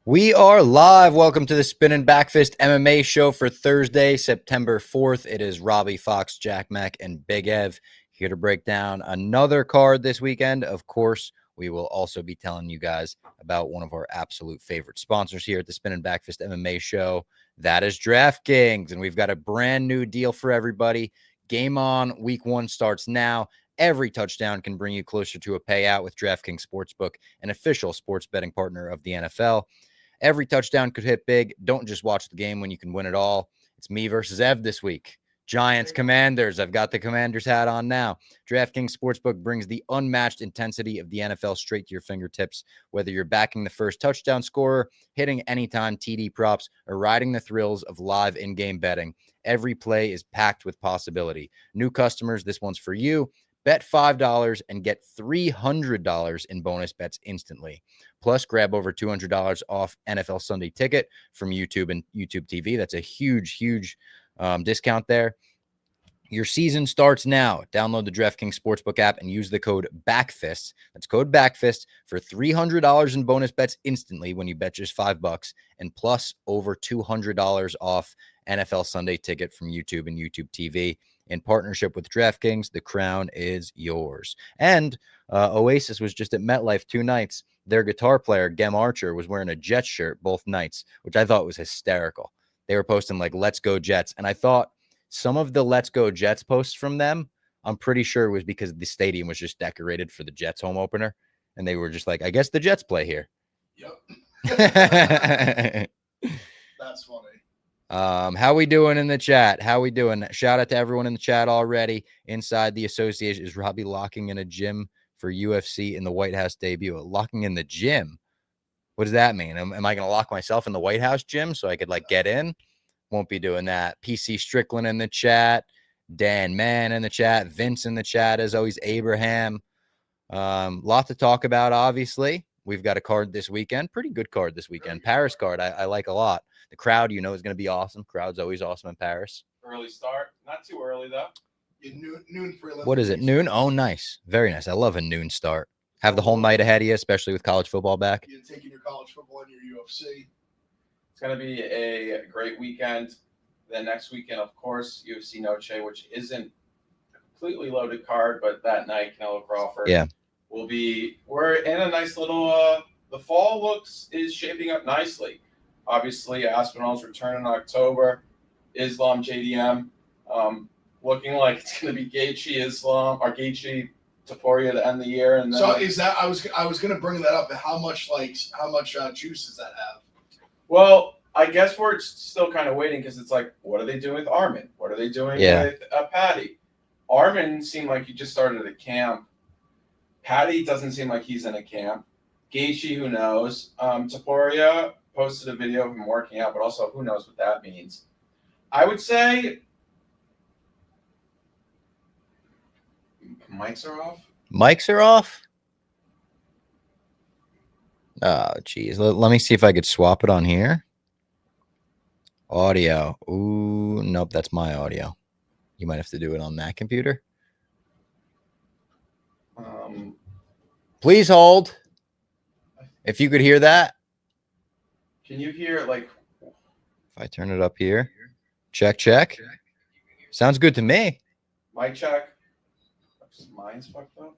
We are live. Welcome to the Spin Back Fist MMA show for Thursday, September 4th. It is Robbie Fox, Jack Mack, and Big Ev here to break down another card this weekend. Of course, we will also be telling you guys about one of our absolute favorite sponsors here at the Spin Back Fist MMA show. That is DraftKings, and we've got a brand new deal for everybody. Game on. Week 1 starts now. Every touchdown can bring you closer to a payout with DraftKings Sportsbook, an official sports betting partner of the NFL. Every touchdown could hit big. Don't just watch the game when you can win it all. It's me versus Ev this week. Giants, Commanders. I've got the Commanders hat on now. DraftKings Sportsbook brings the unmatched intensity of the NFL straight to your fingertips. Whether you're backing the first touchdown scorer, hitting anytime TD props, or riding the thrills of live in-game betting, every play is packed with possibility. New customers, this one's for you. Bet $5 and get $300 in bonus bets instantly. Plus, grab over $200 off NFL Sunday Ticket from YouTube and YouTube TV. That's a huge discount there. Your season starts now. Download the DraftKings Sportsbook app and use the code BACKFIST. That's code BACKFIST for $300 in bonus bets instantly when you bet just $5, and plus over $200 off NFL Sunday Ticket from YouTube and YouTube TV. In partnership with DraftKings, the crown is yours. And Oasis was just at MetLife 2 nights. Their guitar player, Gem Archer, was wearing a Jets shirt both nights, which I thought was hysterical. They were posting like, let's go Jets. And I thought some of the let's go Jets posts from them, I'm pretty sure it was because the stadium was just decorated for the Jets home opener. And they were just like, I guess the Jets play here. Yep. That's funny. How we doing in the chat? How we doing? Shout out to everyone in the chat already. Inside the association, is Robbie locking in a gym for UFC in the White House debut? Locking in the gym? What does that mean? Am I going to lock myself in the White House gym so I could like get in? Won't be doing that. PC Strickland in the chat. Dan Mann in the chat. Vince in the chat, as always. Abraham. Lot to talk about, obviously. We've got a card this weekend. Pretty good card this weekend. Paris card I like a lot. The crowd, is going to be awesome. Crowd's always awesome in Paris. Early start. Not too early, though. Noon for 11. What is it? Noon? Oh, nice. Very nice. I love a noon start. Have the whole night ahead of you, especially with college football back. You're taking your college football and your UFC. It's going to be a great weekend. Then next weekend, of course, UFC Noche, which isn't a completely loaded card, but that night, Canelo Crawford. Yeah. We're in a nice little, the fall is shaping up nicely. Obviously, Aspinall's return in October. Islam, JDM, looking like it's going to be Gaethje, Islam, or Gaethje, Topuria to end the year. And then, so is that, I was going to bring that up. How much juice does that have? Well, I guess we're still kind of waiting because it's like, what are they doing with Armin? What are they doing with Patty? Armin seemed like he just started a camp. Patty doesn't seem like he's in a camp. Gaethje, who knows? Topuria posted a video of him working out, but also who knows what that means. I would say mics are off. Mics are off? Oh, geez. Let me see if I could swap it on here. Audio. Ooh, nope, that's my audio. You might have to do it on that computer. Please hold. If you could hear that. Can you hear like? If I turn it up here. Check. Sounds good to me. Mic check. Mine's fucked up.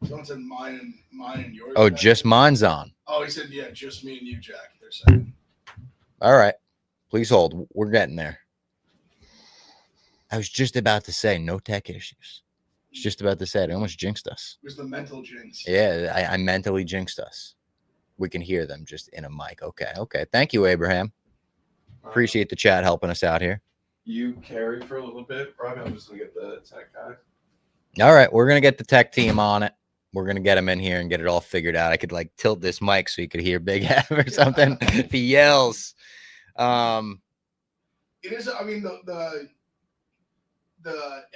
Someone said mine and yours. Oh, just mine's on. Oh, he said, yeah, just me and you, Jack. They're saying. All right. Please hold. We're getting there. I was just about to say no tech issues. I was just about to say it. I almost jinxed us. It was the mental jinx. Yeah, I mentally jinxed us. We can hear them just in a mic. Okay. Thank you, Abraham. Appreciate the chat helping us out here. You carry for a little bit, Robbie. I'm just going to get the tech guy. All right. We're going to get the tech team on it. We're going to get him in here and get it all figured out. I could like tilt this mic so you could hear Big Ev or something if he yells. It is, I mean, the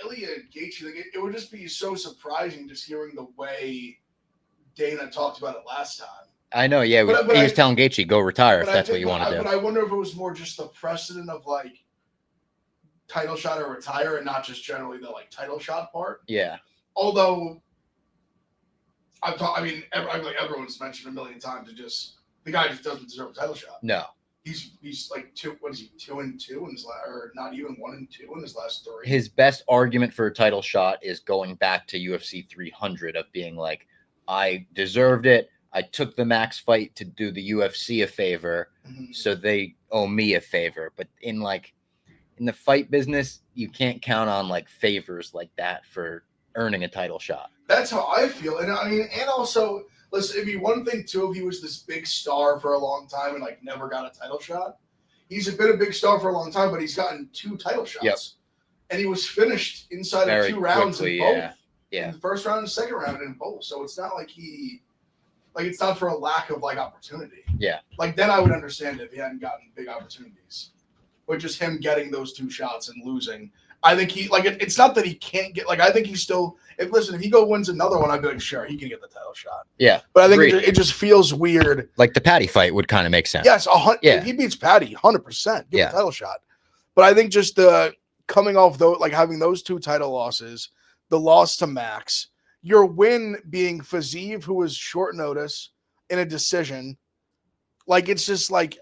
Ilya Gaethje, like, it would just be so surprising just hearing the way Dana talked about it last time. I know, yeah. He was telling Gaethje, go retire if that's what you want to do. But I wonder if it was more just the precedent of like title shot or retire and not just generally the like title shot part. Yeah. Although everyone's mentioned a million times, it just The guy just doesn't deserve a title shot. No. He's like 2-2 in his last, or not even 1-2 in his last 3. His best argument for a title shot is going back to UFC 300 of being like, I deserved it. I took the Max fight to do the UFC a favor, so they owe me a favor. But in the fight business, you can't count on like favors like that for earning a title shot. That's how I feel. And I mean, and also, listen, it'd be one thing too if he was this big star for a long time and like never got a title shot. He's been a big star for a long time, but he's gotten 2 title shots. Yep. And he was finished inside Very of 2 rounds quickly, in both. Yeah. In the first round and second round in both. So it's not like it's not for a lack of like opportunity. Yeah. Like then I would understand if he hadn't gotten big opportunities. But just him getting those 2 shots and losing. I think it's not that he can't get, I think he's still, if he wins another one, I'd be like, sure, he can get the title shot. Yeah. But I think it just feels weird. Like the Patty fight would kind of make sense. Yes, if he beats Patty, 100%, give the title shot. But I think just the coming off having those 2 title losses, the loss to Max, your win being Fiziev, who was short notice in a decision, it's just like.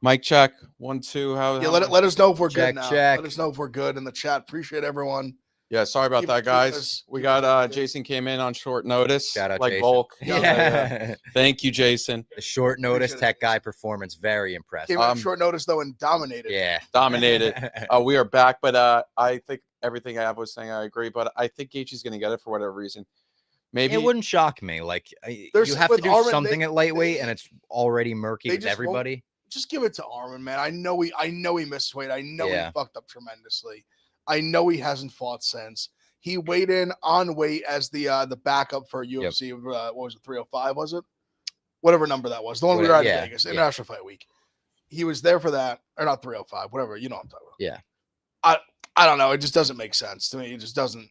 Mic check 1 2. How? Let us know if we're Check, good now. check. Let us know if we're good in the chat. Appreciate everyone. Yeah, sorry about that, guys. We got Jason came in on short notice. Shout out like Jason. Volk. Yeah. Thank you, Jason. The short notice Appreciate it. tech guy performance, very impressive. Came on short notice though and dominated. Yeah. Dominated. We are back, but I think everything I was saying, I agree. But I think Gaethje's going to get it for whatever reason. Maybe It wouldn't shock me. You have to with do Arman, something at lightweight, and it's already murky they with just everybody. Just give it to Arman, man. I know he missed weight. I know he Yeah. fucked up tremendously. I know he hasn't fought since. He weighed in on weight as the backup for UFC. What was it, 305? Was it? Whatever number that was. The one we were at in Vegas, International Fight Week. He was there for that, or not 305, whatever. You know what I'm talking about. Yeah. I don't know. It just doesn't make sense to me. It just doesn't.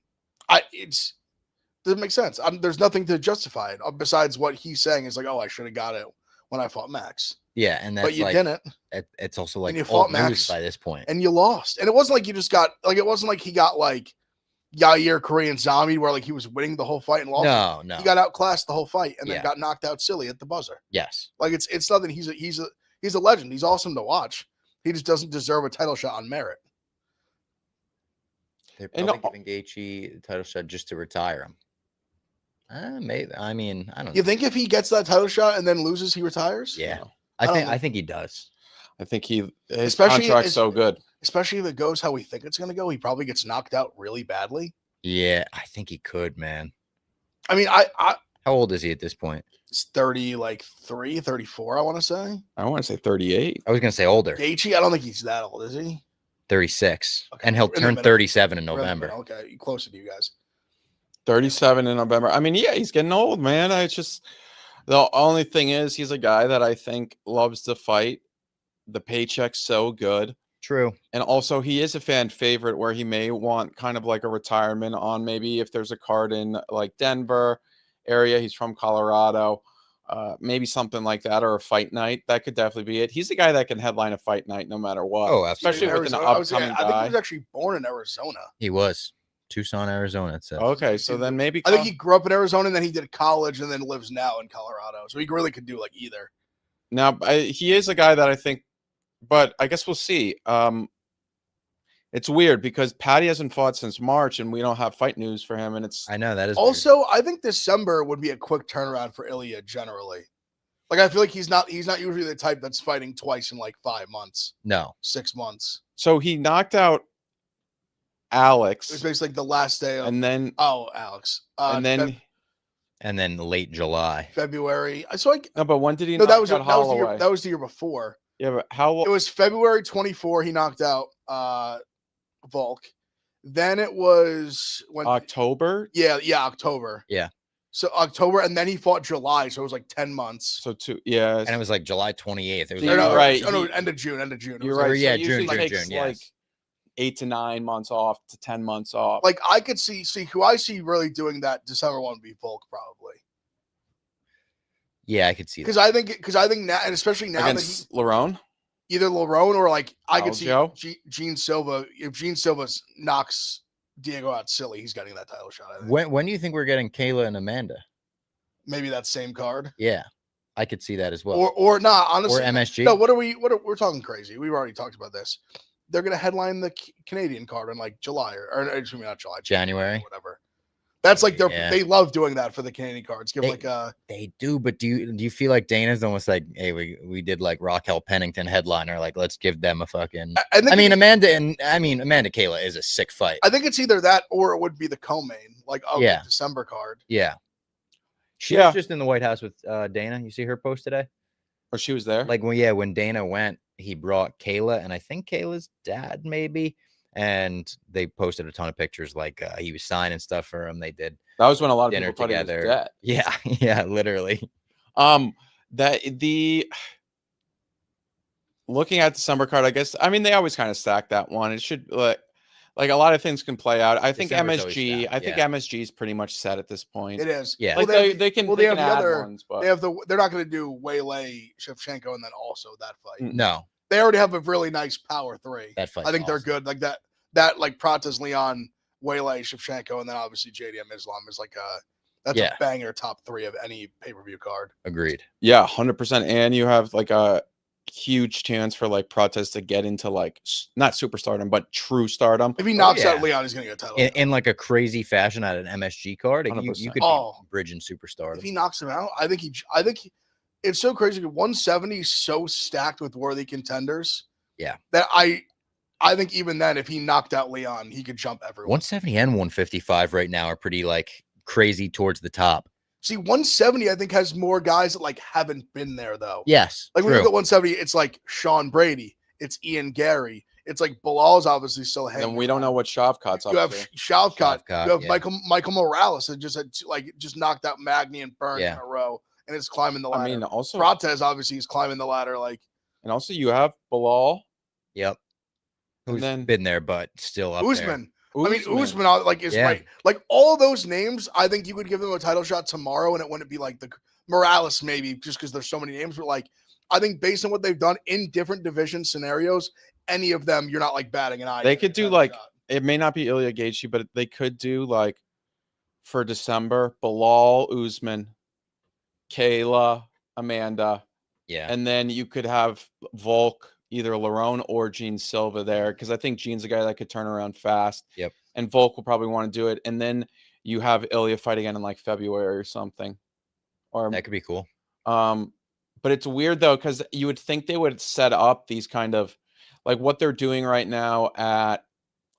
Doesn't make sense. There's nothing to justify it besides what he's saying is like, oh, I should have got it when I fought Max. Yeah, and that's But you didn't. It's also like you old fought Max, news by this point. And you lost. And it wasn't like you just got it wasn't like he got Yair Korean Zombie where he was winning the whole fight and lost. No. He got outclassed the whole fight and then got knocked out silly at the buzzer. Yes. It's nothing. He's a legend. He's awesome to watch. He just doesn't deserve a title shot on merit. They're probably giving Gaethje the title shot just to retire him. Maybe. I mean, I don't know. You think if he gets that title shot and then loses, he retires? Yeah. No. I think he does. I think his Especially contract's so good. Especially if it goes how we think it's going to go. He probably gets knocked out really badly. Yeah, I think he could, man. I mean, How old is he at this point? it's 33, 34, I want to say. I want to say 38. I was going to say older. Gaethje, I don't think he's that old, is he? 36. Okay. And he'll In the turn middle. 37 in We're in the November. middle. Okay, closer to you guys. 37 in November. I mean, yeah, he's getting old, man. It's just the only thing is he's a guy that I think loves to fight. The paycheck's so good. True. And also he is a fan favorite where he may want kind of like a retirement on maybe if there's a card in like Denver area. He's from Colorado. Maybe something like that or a fight night. That could definitely be it. He's the guy that can headline a fight night no matter what. Oh, absolutely. Especially with an I think upcoming he guy. was actually born in Arizona. He was. Tucson, Arizona, it says. Okay, so then maybe I think he grew up in Arizona and then he did college and then lives now in Colorado. So he really could do either. now he is a guy that I think, but I guess we'll see. It's weird because Patty hasn't fought since March and we don't have fight news for him. And it's I know that is Also, I think December would be a quick turnaround for Ilya generally. I feel like he's not usually the type that's fighting twice in 5 months, no. 6 months. so he knocked out Alex, It was basically the last day of Alex. And then late July. February. So No, but when did he no, knock that was out that was, the year, Holloway? that was the year before. Yeah, but how It was February 24. He knocked out Volk. Then it was when October? yeah, October. Yeah. So October, and then he fought July, so it was 10 months. So yeah. And it was July 28th. It was You're no, right. no, end of June. End of June. It You're was right. yeah, so it usually June, takes June, yes. 8 to 9 months off to 10 months off. I could see who I see really doing that December one would be Volk probably. Yeah, I could see that. Because I think now, and especially now against Lerone? either Lerone or I could see Aljo? Gene Silva. If Gene Silva knocks Diego out silly, he's getting that title shot. I think. When do you think we're getting Kayla and Amanda? Maybe that same card. Yeah. I could see that as well. Or not, honestly. Or MSG. No, we're talking crazy. We've already talked about this. They're gonna headline the Canadian card in like July or excuse me, not July, January, whatever. That's like they love doing that for the Canadian cards. Give they do, but do you feel like Dana's almost like, hey, we did like Raquel Pennington headliner, like let's give them a fucking. I mean, Amanda Kayla is a sick fight. I think it's either that or it would be the co-main, like the December card. Yeah, she was just in the White House with Dana. You see her post today? Or she was there? Like when Dana went, he brought Kayla and I think Kayla's dad maybe. And they posted a ton of pictures, like he was signing stuff for him. They did. That was when a lot of dinner people together. Dead. Yeah, literally. Looking at the December card, I guess. I mean, they always kind of stack that one. It should like a lot of things can play out. I think MSG. I think MSG is pretty much set at this point. It is. Yeah. Like they can. Well, they have the other ones, but they're not going to do Waylay Shevchenko and then also that fight. No. They already have a really nice power three. That fight. I think they're good. Like that like Prates Leon, Waylay Shevchenko, and then obviously JDM Islam is like a banger top 3 of any pay-per-view card. Agreed. Yeah, 100%. And you have like a huge chance for like Prates to get into like not superstardom, but true stardom. If he knocks out Leon, he's gonna get a title. In like a crazy fashion at an MSG card, you could be bridging superstardom. If he knocks him out, I think it's so crazy. 170 is so stacked with worthy contenders. Yeah. That I think even then, if he knocked out Leon, he could jump everyone. 170 and 155 right now are pretty like crazy towards the top. See, 170, I think, has more guys that like haven't been there though. Yes. Like when you look at 170, it's like Sean Brady, it's Ian Gary, it's like Bilal's obviously still hanging. And we don't know what Shavkat's up to. You have Shavkat, you have Michael Morales that just knocked out Magny and Burns in a row. And it's climbing the ladder. I mean, also Prates obviously is climbing the ladder. And also you have Bilal. Yep. Who's been there, but still up Usman. there. I mean, Usman is right. Like all those names, I think you could give them a title shot tomorrow, and it wouldn't be like the Morales maybe just because there's so many names. But like, I think based on what they've done in different division scenarios, any of them you're not like batting an eye. They could do like it may not be Ilya Gaethje, but they could do like for December Bilal, Usman, Kayla, Amanda. Yeah. And then you could have Volk, either Lerone or Gene Silva there, because I think Gene's a guy that could turn around fast. Yep. And Volk will probably want to do it. And then you have Ilya fight again in like February or something. Or that could be cool. But it's weird though, because you would think they would set up these kind of like what they're doing right now at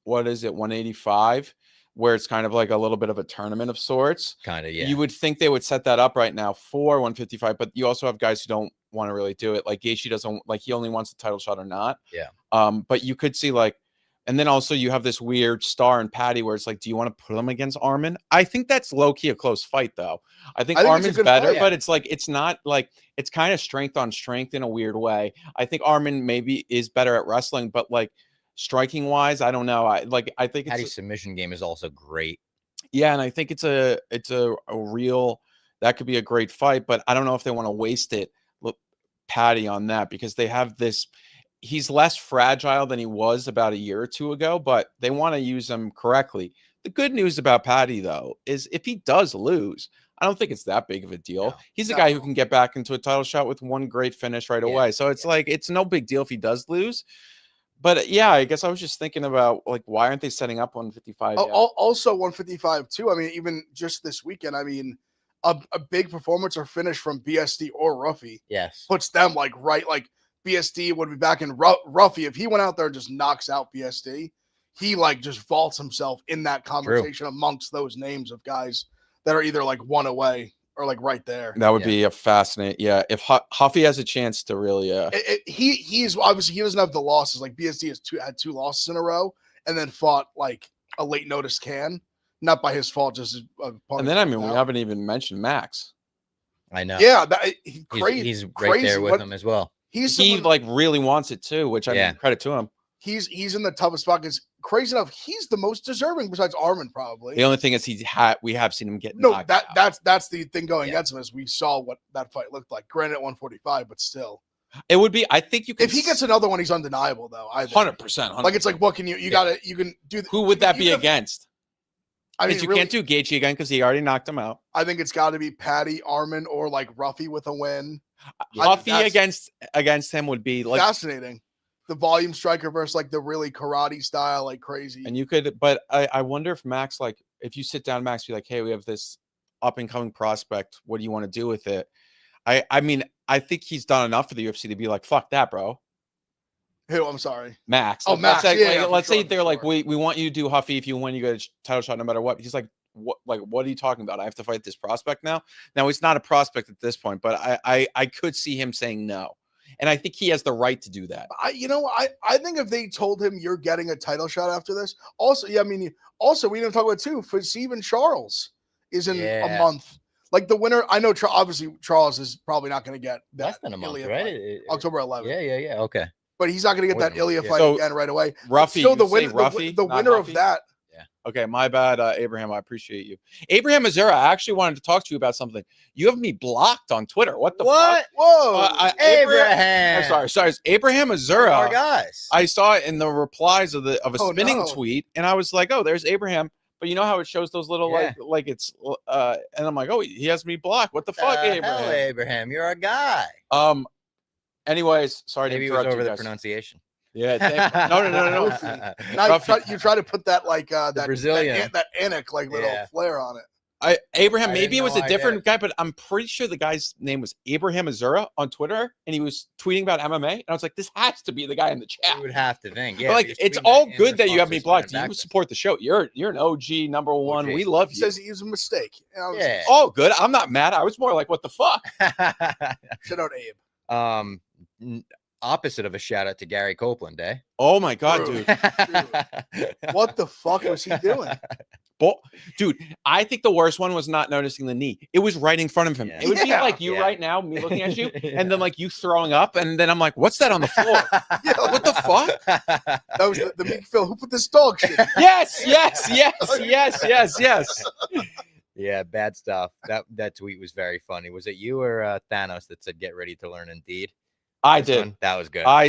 185, where it's kind of like a little bit of a tournament of sorts. Kind of, yeah. You would think they would set that up right now for 155, but you also have guys who don't want to really do it. Like Gaethje doesn't like, he only wants a title shot or not. Yeah. But you could see like, and then also you have this weird Star and Patty where it's like, do you want to put them against Armin? I think that's low key a close fight though. I think Armin's better, but it's like, it's not like, it's kind of strength on strength in a weird way. I think Armin maybe is better at wrestling, but like striking wise, I don't know. I think Patty's submission game is also great. Yeah. And I think it's a real, that could be a great fight, but I don't know if they want to waste it. Look, Patty on that, because they have this, he's less fragile than he was about a year or two ago, but they want to use him correctly. The good news about Patty, though, is if he does lose, I don't think it's that big of a deal. No, he's a guy who can get back into a title shot with one great finish right away. So it's like, it's no big deal if he does lose. But yeah, I guess I was just thinking about like, why aren't they setting up 155? Also 155 too. I mean, even just this weekend, I mean, a big performance or finish from BSD or Ruffy puts them like right, like BSD would be back in Ruffy. If he went out there and just knocks out BSD, he like just vaults himself in that conversation amongst those names of guys that are either like one away or like right there. That would be a fascinating. Yeah. If Huffy has a chance to really, he's obviously, he doesn't have the losses. Like BSD had two losses in a row and then fought like a late notice not by his fault, just his and then, I mean, we haven't even mentioned Max. I know. Yeah. He's right crazy there with him as well. He like really wants it too, which I mean, credit to him. He's in the toughest spot because crazy enough, he's the most deserving besides Armin probably. The only thing is we have seen him get knocked out. That's the thing going against him is we saw what that fight looked like. Granted, at 145, but still, it would be. I think you can. If he gets another one, he's undeniable though. 100%. Like it's like what can you can do? Who would that be against? I mean, Because you really, can't do Gaethje again because he already knocked him out. I think it's got to be Patty, Arman, or like Ruffy with a win. Ruffy against him would be like fascinating. The volume striker versus like the really karate style, like crazy. And you could, but I wonder if Max, like, if you sit down, Max, be like, hey, we have this up and coming prospect. What do you want to do with it? I mean, I think he's done enough for the UFC to be like, fuck that, bro. Who? I'm sorry. Max. Oh, Max. Let's say they're like, we want you to do Huffy if you win, you get a title shot no matter what. He's like, what are you talking about? I have to fight this prospect now. Now he's not a prospect at this point, but I could see him saying no. And I think he has the right to do that. I think if they told him you're getting a title shot after this, also, yeah, I mean, also we didn't talk about too. For Steven Charles is in a month. Like the winner, I know. Obviously, Charles is probably not going to get that less than a month, Ilya right? October 11th. Yeah. Okay, but he's not going to get that Ilya fight again right away. Ruffy, still the winner, the winner of that. Yeah. Okay, my bad, Abraham. I appreciate you, Abraham Azura. I actually wanted to talk to you about something. You have me blocked on Twitter. What the fuck? Whoa, Abraham. Sorry. It's Abraham Azura. Our guys. I saw it in the replies of a spinning tweet, and I was like, oh, there's Abraham. But you know how it shows those little like it's and I'm like, oh, he has me blocked. What the fuck, Abraham? Hell, Abraham, you're our guy. Anyways, sorry Maybe to it was interrupt over you the guys. pronunciation. Yeah, no. Now you try to put that like that Brazilian that Anik like little flair on it. Abraham, maybe it was a different guy, but I'm pretty sure the guy's name was Abraham Azura on Twitter, and he was tweeting about MMA. And I was like, this has to be the guy in the chat. You would have to think, yeah. But like, it's all good that you have me blocked. You support the show. You're an OG number one. We love you. He says he's a mistake. Yeah. Oh, good. I'm not mad. I was more like, what the fuck? Shout out Abe. Opposite of a shout out to Gary Copeland, eh? Oh my god, dude. What the fuck was he doing? Dude, I think the worst one was not noticing the knee. It was right in front of him. It would be like you right now, me looking at you, and then like you throwing up, and then I'm like, what's that on the floor? What the fuck? That was the Meek Phil. Who put this dog shit? Yes. Yeah, bad stuff. That tweet was very funny. Was it you or Thanos that said, "Get ready to learn Indeed"? I did. That was good. I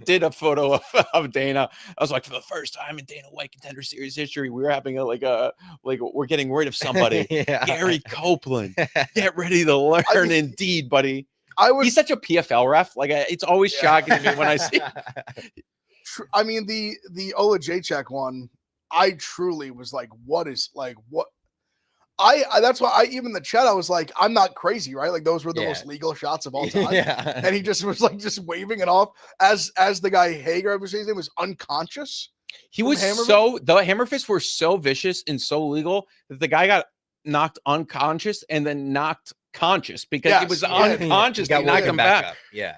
did a photo of Dana. I was like, for the first time in Dana White Contender Series history, we were having we're getting rid of somebody. Gary Copeland. Get ready to learn Indeed, buddy. He's such a PFL ref. Like it's always shocking to me when I see. I mean, the Ola Jacek one, I truly was like, what? That's why even the chat, I was like, I'm not crazy, right? Like those were the most legal shots of all time. And he just was like just waving it off as the guy Hager, I was saying, was unconscious. He was the hammer fists were so vicious and so legal that the guy got knocked unconscious and then knocked conscious because he was unconscious. He knocked him back up. Yeah.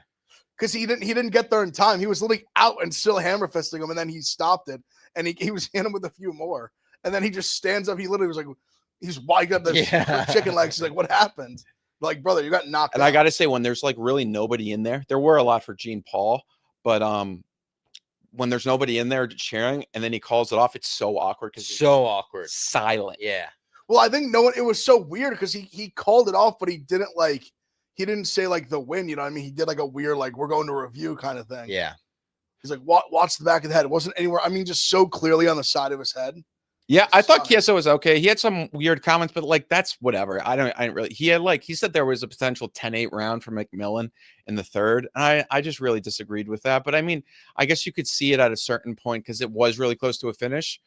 Because he didn't get there in time. He was literally out and still hammer fisting him, and then he stopped it and he was hitting him with a few more. And then he just stands up. He literally was like, he's wide up the chicken legs. He's like, what happened? Like, brother, you got knocked out. And I got to say, when there's like really nobody in there were a lot for Gene Paul, but when there's nobody in there cheering and then he calls it off, it's so awkward. Awkward. Silent. Yeah. Well, I think it was so weird because he called it off, but he didn't say like the win, you know what I mean? He did like a weird, like, we're going to review kind of thing. Yeah. He's like, watch the back of the head. It wasn't anywhere. I mean, just so clearly on the side of his head. Yeah, I thought Chiesa was okay. He had some weird comments, but like that's whatever. I didn't really. He said there was a potential 10-8 round for McMillan in the third. And I just really disagreed with that. But I mean, I guess you could see it at a certain point because it was really close to a finish.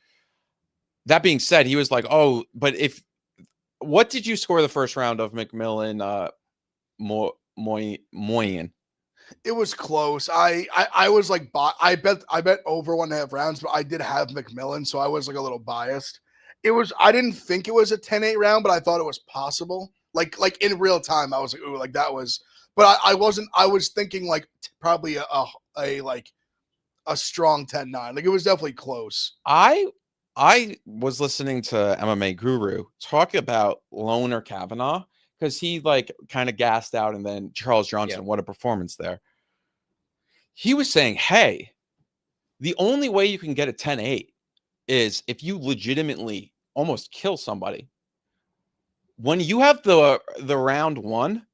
That being said, he was like, "Oh, but what did you score the first round of McMillan Moyen?" It was close. I was like, I bet over 1.5 rounds, but I did have McMillan, so I was like a little biased. I didn't think it was a 10-8 round, but I thought it was possible. Like in real time, I was like, ooh, like that was, but I wasn't. I was thinking like probably a strong 10-9. Like it was definitely close. I was listening to MMA Guru talk about Loner Kavanaugh. Because he like kind of gassed out, and then Charles Johnson, what a performance there. He was saying, hey, the only way you can get a 10-8 is if you legitimately almost kill somebody. When you have the round one,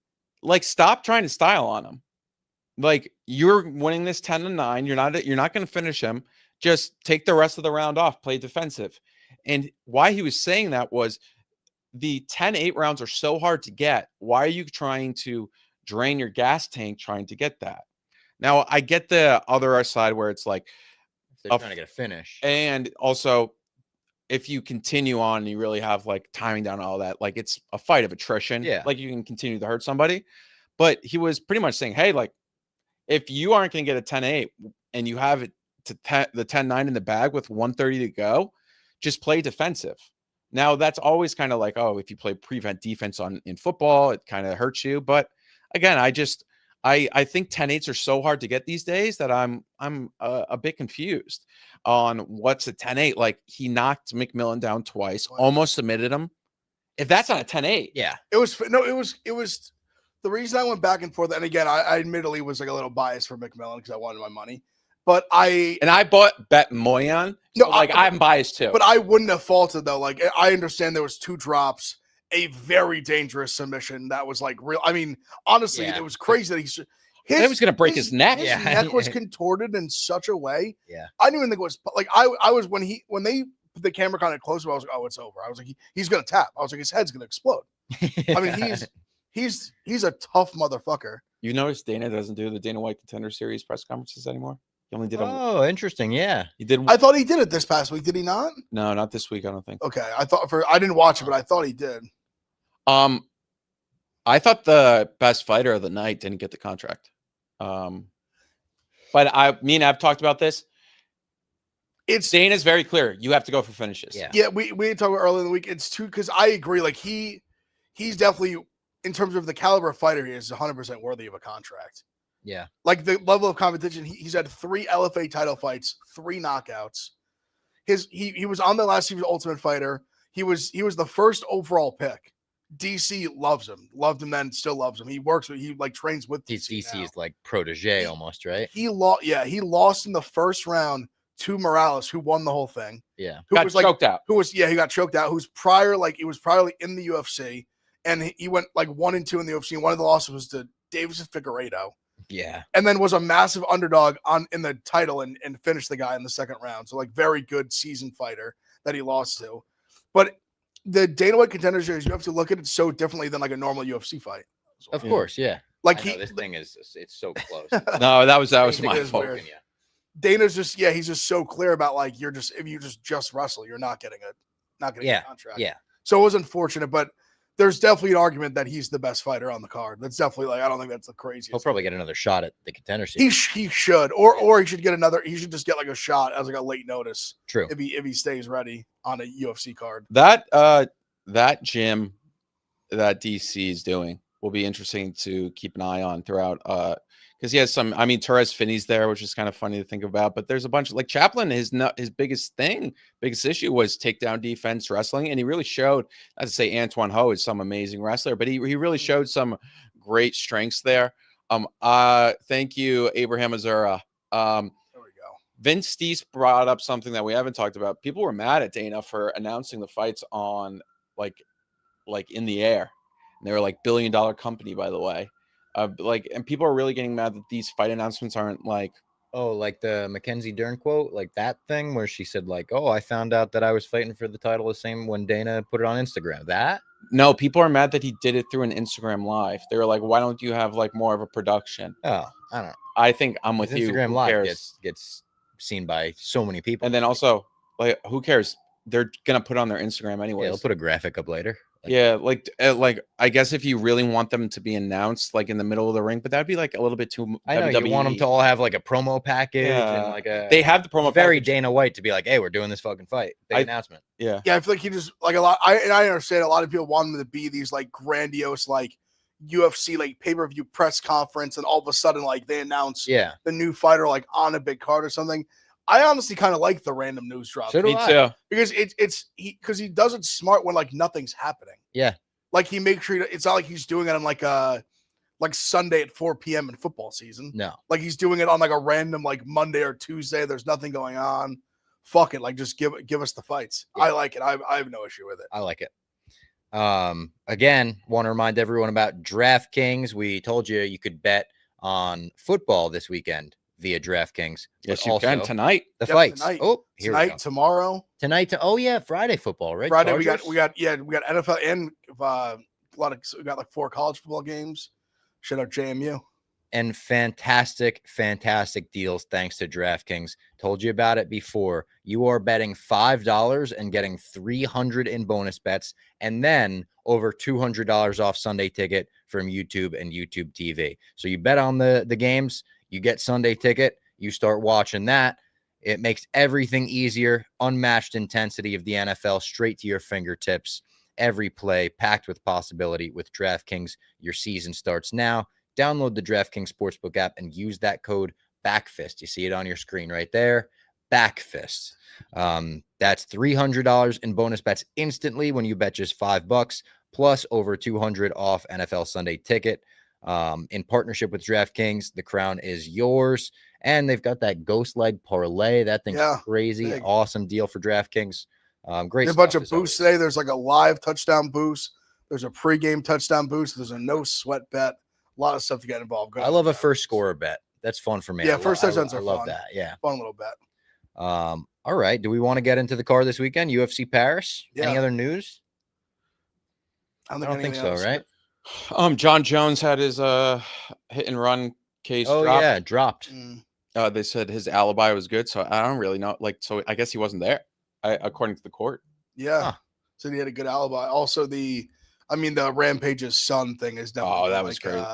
like stop trying to style on him. Like you're winning this 10-9. You're not going to finish him. Just take the rest of the round off, play defensive. And why he was saying that was the 10-8 rounds are so hard to get. Why are you trying to drain your gas tank trying to get that? Now, I get the other side where it's like, if they're trying to get a finish. And also, if you continue on and you really have like timing down all that, like it's a fight of attrition. Yeah. Like you can continue to hurt somebody. But he was pretty much saying, hey, like if you aren't going to get a 10-8 and you have it to the 10-9 in the bag with 130 to go, just play defensive. Now that's always kind of like, oh, if you play prevent defense in football, it kind of hurts you. But again, I think 10-8s are so hard to get these days that I'm a bit confused on what's a 10-8. Like he knocked McMillan down twice, almost submitted him. If that's not a 10-8, it was the reason I went back and forth. And again, I admittedly was like a little biased for McMillan because I wanted my money. But I bet Moyan. No, so like I'm biased too. But I wouldn't have faulted though. Like I understand there was 2 drops, a very dangerous submission that was like real. I mean, honestly, it was crazy that he was going to break his neck. His neck was contorted in such a way. Yeah, I didn't even think it was like I was when they put the camera kind of close. I was like, oh, it's over. I was like, he's going to tap. I was like, his head's going to explode. I mean, he's a tough motherfucker. You notice Dana doesn't do the Dana White Contender Series press conferences anymore. He only did them. Oh, interesting. Yeah, he did. I thought he did it this past week. Did he not? No, not this week. I don't think. Okay, I didn't watch it, but I thought he did. I thought the best fighter of the night didn't get the contract. But me and I've talked about this. Dana's very clear. You have to go for finishes. Yeah. We talked about earlier in the week. It's too because I agree. Like he's definitely in terms of the caliber of fighter, he is 100% worthy of a contract. Yeah. Like the level of competition, he's had 3 LFA title fights, 3 knockouts. He was on the last season's Ultimate Fighter. He was the first overall pick. DC loved him then, still loves him. He like trains with DC. DC is like protege almost, right? He lost in the first round to Morales, who won the whole thing. Yeah. Who got choked out. He got choked out. Who's prior in the UFC. And he went like 1 and 2 in the UFC. And one of the losses was to Davis and Figueiredo. Yeah. And then was a massive underdog in the title and finished the guy in the second round. So like very good seasoned fighter that he lost to. But the Dana White Contender Series, you have to look at it so differently than like a normal UFC fight. So, of course, yeah. Like this thing it's so close. No, that was my fault. Yeah. Dana's just he's just so clear about like if you just wrestle, you're not getting a contract. Yeah. So it was unfortunate, but there's definitely an argument that he's the best fighter on the card. That's definitely like I don't think that's the craziest. He'll probably get another shot at the Contender Series. He should, or he should get another. He should just get like a shot as like a late notice. True. If he stays ready on a UFC card. That gym that DC is doing will be interesting to keep an eye on throughout. Because he has some. I mean, Torres Finney's there, which is kind of funny to think about. But there's a bunch of like Chaplin. His biggest issue was takedown defense wrestling, and he really showed. Not to say Antoine Ho is some amazing wrestler, but he really showed some great strengths there. Thank you, Abraham Azura. There we go. Vince Steese brought up something that we haven't talked about. People were mad at Dana for announcing the fights on like in the air. And they were like $1 billion company, by the way. And people are really getting mad that these fight announcements aren't like, oh, like the Mackenzie Dern quote, like that thing where she said like, oh, I found out that I was fighting for the title the same when Dana put it on Instagram. That? No, people are mad that he did it through an Instagram live. They were like, why don't you have like more of a production? Oh, I don't know. I think I'm with you. Instagram live gets seen by so many people. And then also, like, who cares? They're gonna put on their Instagram anyway. Yeah, they'll put a graphic up later. Like I guess if you really want them to be announced like in the middle of the ring, but that'd be like a little bit too. I know WWE. You want them to all have like a promo package and like a. They have the promo. Very package. Dana White to be like, hey, we're doing this fucking fight. Big announcement. Yeah, I feel like he just like a lot. I understand a lot of people want them to be these like grandiose like UFC like pay-per-view press conference, and all of a sudden like they announce the new fighter like on a big card or something. I honestly kind of like the random news drop. Me too. Because he does it smart when like nothing's happening. Yeah. Like he makes sure it's not like he's doing it on like Sunday at 4 p.m. in football season. No. Like he's doing it on like a random like Monday or Tuesday. There's nothing going on. Fuck it. Like just give us the fights. Yeah. I like it. I have no issue with it. I like it. Again, want to remind everyone about DraftKings. We told you could bet on football this weekend. via DraftKings. Yes, but you can also tonight. the Yep, fights. tonight. Oh, here we go. Tomorrow. Tonight. Oh yeah, Friday football, right? Friday Chargers? we got NFL and we got like 4 college football games. Shout out JMU. And fantastic deals thanks to DraftKings. Told you about it before. You are betting $5 and getting $300 in bonus bets, and then over $200 off Sunday ticket from YouTube and YouTube TV. So you bet on the games, you get Sunday ticket, you start watching that. It makes everything easier. Unmatched intensity of the NFL straight to your fingertips. Every play packed with possibility with DraftKings. Your season starts now. Download the DraftKings Sportsbook app and use that code BACKFIST. You see it on your screen right there. BACKFIST. That's $300 in bonus bets instantly when you bet just $5, plus over $200 off NFL Sunday ticket. In partnership with DraftKings, the crown is yours. And they've got that ghost leg parlay. That thing's crazy. Big. Awesome deal for DraftKings. Great. There's a bunch of boosts today. There's like a live touchdown boost. There's a pregame touchdown boost. There's a no sweat bet. A lot of stuff to get involved. I love a first scorer bet. That's fun for me. Yeah, first touchdowns are I love fun. that. Yeah. Fun little bet. All right. Do we want to get into the card this weekend? UFC Paris? Yeah. Any other news? I don't think so, right? John Jones had his hit and run case dropped. They said his alibi was good, so I don't really know. Like, so I guess he wasn't there, according to the court. Yeah. Said he had a good alibi. Also, the Rampage's son thing is definitely. Oh, that was great.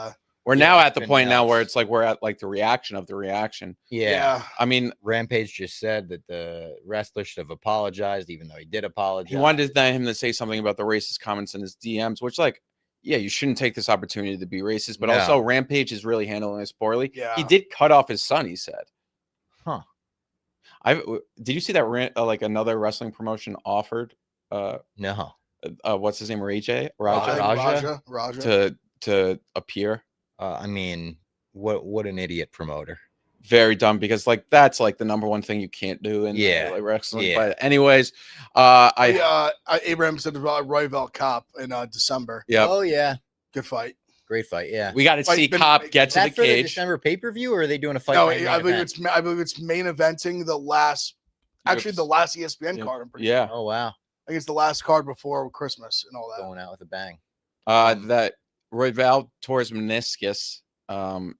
We're now at the point now where it's like we're at like the reaction of the reaction. Yeah. I mean, Rampage just said that the wrestler should have apologized, even though he did apologize. He wanted him to say something about the racist comments in his DMs, which, like, yeah, you shouldn't take this opportunity to be racist, but also Rampage is really handling this poorly. Yeah. He did cut off his son, he said. Huh. Did you see that like another wrestling promotion offered? No. What's his name? Raja to appear. I mean, what an idiot promoter. Very dumb, because like that's like the number one thing you can't do in like wrestling. Yeah. But anyways, Abraham said about Royval Cop in December. Yeah. Oh yeah. Good fight. Great fight. Yeah. We got to see Cop get to the for the cage. December pay-per-view, or are they doing a fight? No, I believe it's main eventing the last ESPN card. I'm pretty sure. Oh wow. I think it's the last card before Christmas and all that. Going out with a bang. That Royval tore his meniscus.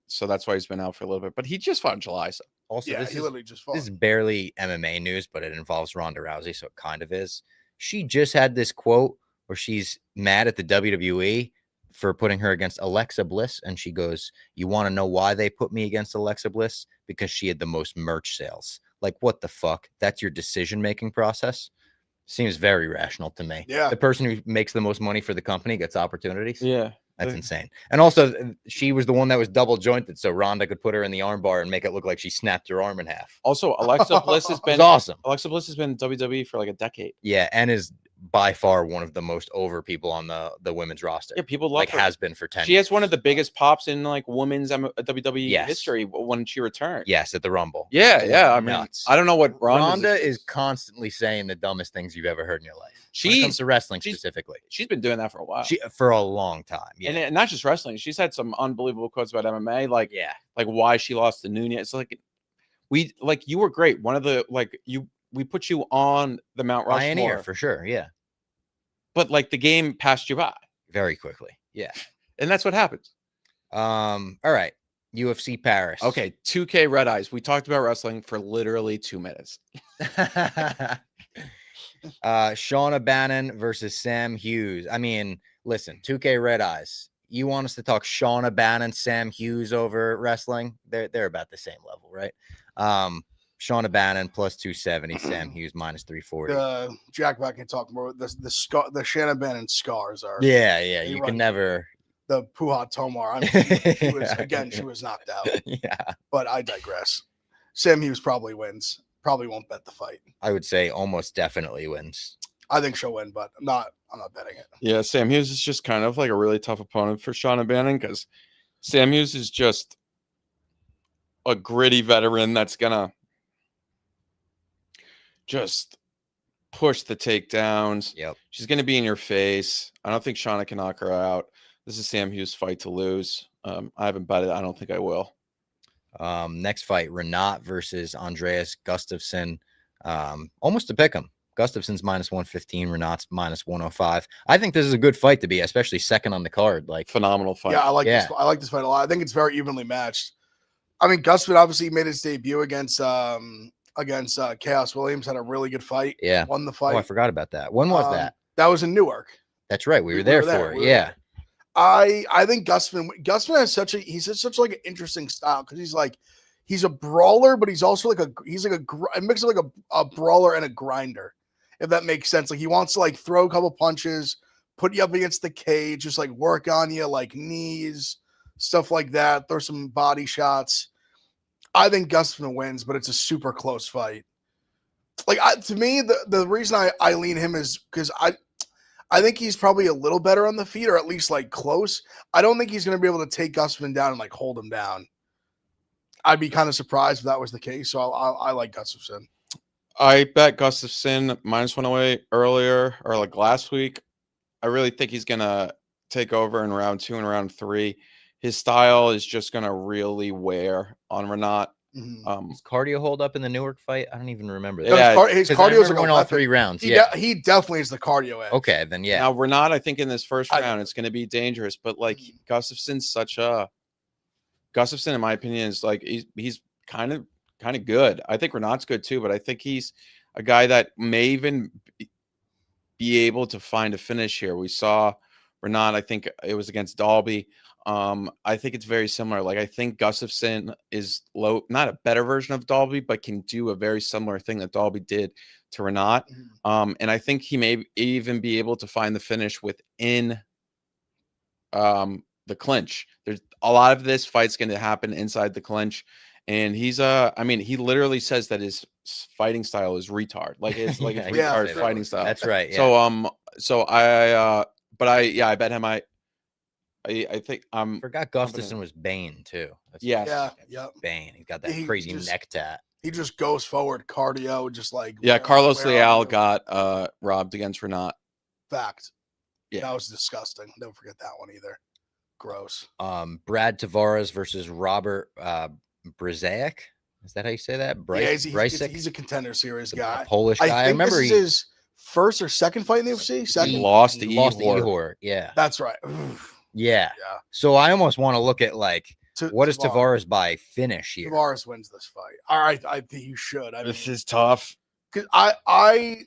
So that's why he's been out for a little bit. But he just fought in July. So also, he literally just fought. This is barely MMA news, but it involves Ronda Rousey, so it kind of is. She just had this quote where she's mad at the WWE for putting her against Alexa Bliss, and she goes, "You want to know why they put me against Alexa Bliss? Because she had the most merch sales." Like, what the fuck? That's your decision-making process? Seems very rational to me. Yeah. The person who makes the most money for the company gets opportunities. Yeah. That's insane. And also, she was the one that was double jointed, so Ronda could put her in the armbar and make it look like she snapped her arm in half. Also, Alexa Bliss has been awesome. Alexa Bliss has been in WWE for like a decade. Yeah, and is by far one of the most over people on the women's roster. Yeah, people love her. Has been for 10 She years. has one of the biggest pops in like women's WWE history when she returned. Yes, at the Rumble. Yeah. I mean, nuts. I don't know what Ronda is constantly saying the dumbest things you've ever heard in your life. When it comes to wrestling specifically. She's been doing that for a while. For a long time. Yeah. And not just wrestling. She's had some unbelievable quotes about MMA, like why she lost to Nunez. It's like you were great. One of the we put you on the Mount Rushmore. Pioneer for sure. Yeah. But like the game passed you by very quickly. Yeah. And that's what happens. All right. UFC Paris. Okay. 2K Red Eyes. We talked about wrestling for literally 2 minutes. Shauna Bannon versus Sam Hughes. I mean, listen, 2K Red Eyes. You want us to talk Shauna Bannon, Sam Hughes over wrestling? They're about the same level, right? Shauna Bannon plus 270, Sam Hughes minus 340. Jack Mack can talk more. The Shauna Bannon scars are. Yeah. You can never. The Puhat Tomar. I mean, she was knocked out. Yeah. But I digress. Sam Hughes probably wins. Probably won't bet the fight. I would say almost definitely wins. I think she'll win, but I'm not betting it. Yeah, Sam Hughes is just kind of like a really tough opponent for Shauna Bannon, because Sam Hughes is just a gritty veteran that's gonna just push the takedowns. Yep. She's gonna be in your face. I don't think Shauna can knock her out. This is Sam Hughes' fight to lose. I haven't bet it. I don't think I will. Next fight, Renat versus Andreas Gustafsson. Almost to pick him. Gustafsson's -115, Renat's -105. I think this is a good fight to be, especially second on the card. Like, phenomenal fight. Yeah, I like this. I like this fight a lot. I think it's very evenly matched. I mean, Gustafsson obviously made his debut against Chaos Williams, had a really good fight. Yeah, won the oh, fight. I forgot about that. When was that? That was in Newark. That's right. We were there for it. Yeah. I think Gustafsson has such like an interesting style because he's a brawler, but he's also like a mix of like a brawler and a grinder, if that makes sense. Like he wants to like throw a couple punches, put you up against the cage, just like work on you, like knees, stuff like that. Throw some body shots. I think Gustafsson wins, but it's a super close fight. Like to me, the reason I lean him is because I think he's probably a little better on the feet, or at least like close. I don't think he's going to be able to take Gustafsson down and like hold him down. I'd be kind of surprised if that was the case. So I like Gustafsson. I bet Gustafsson -108 earlier, or like last week. I really think he's going to take over in round 2 and round 3. His style is just going to really wear on Renat. Does cardio hold up in the Newark fight? I don't even remember that. Yeah, his cardio's like all 3 rounds. He definitely is the cardio edge. Okay, then yeah. Now Renat, I think in this first round, it's going to be dangerous. But like Gustafsson's Gustafsson, in my opinion, is like he's kind of good. I think Renat's good too, but I think he's a guy that may even be able to find a finish here. We saw Renat, I think it was against Dalby. I think it's very similar. Like I think Gustafsson is not a better version of Dalby, but can do a very similar thing that Dalby did to Renat. And I think he may even be able to find the finish within the clinch. There's a lot of this fight's going to happen inside the clinch. And he's I mean, he literally says that his fighting style is retard. Like it's like his retard fighting style. That's right. Yeah. So I bet him I think forgot Gustafsson was Bane too. Yeah. Bane. He's got that crazy neck tat. He just goes forward, cardio, just like Carlos Leal got robbed against Renat. Fact. Yeah, that was disgusting. Don't forget that one either. Gross. Brad Tavares versus Robert Brzeziak. Is that how you say that? He's a contender series guy. Polish guy. I remember this is his first or second fight in the UFC. Second. He lost to Ihor. Yeah, that's right. Yeah. So I almost want to look at like what is Tavares by finish here? Tavares wins this fight. All right, I think you should. This is tough because I'm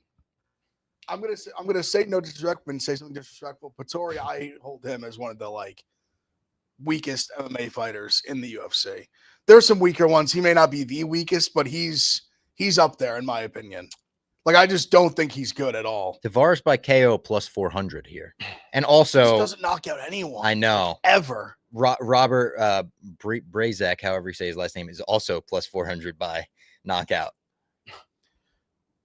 gonna say no disrespect and say something disrespectful. Vettori, I hold him as one of the like weakest MMA fighters in the UFC. There's some weaker ones. He may not be the weakest, but he's up there in my opinion. Like, I just don't think he's good at all. Tavares by KO +400 here. And also... He doesn't knock out anyone. I know. Ever. Robert Brzeziak, however you say his last name, is also +400 by knockout.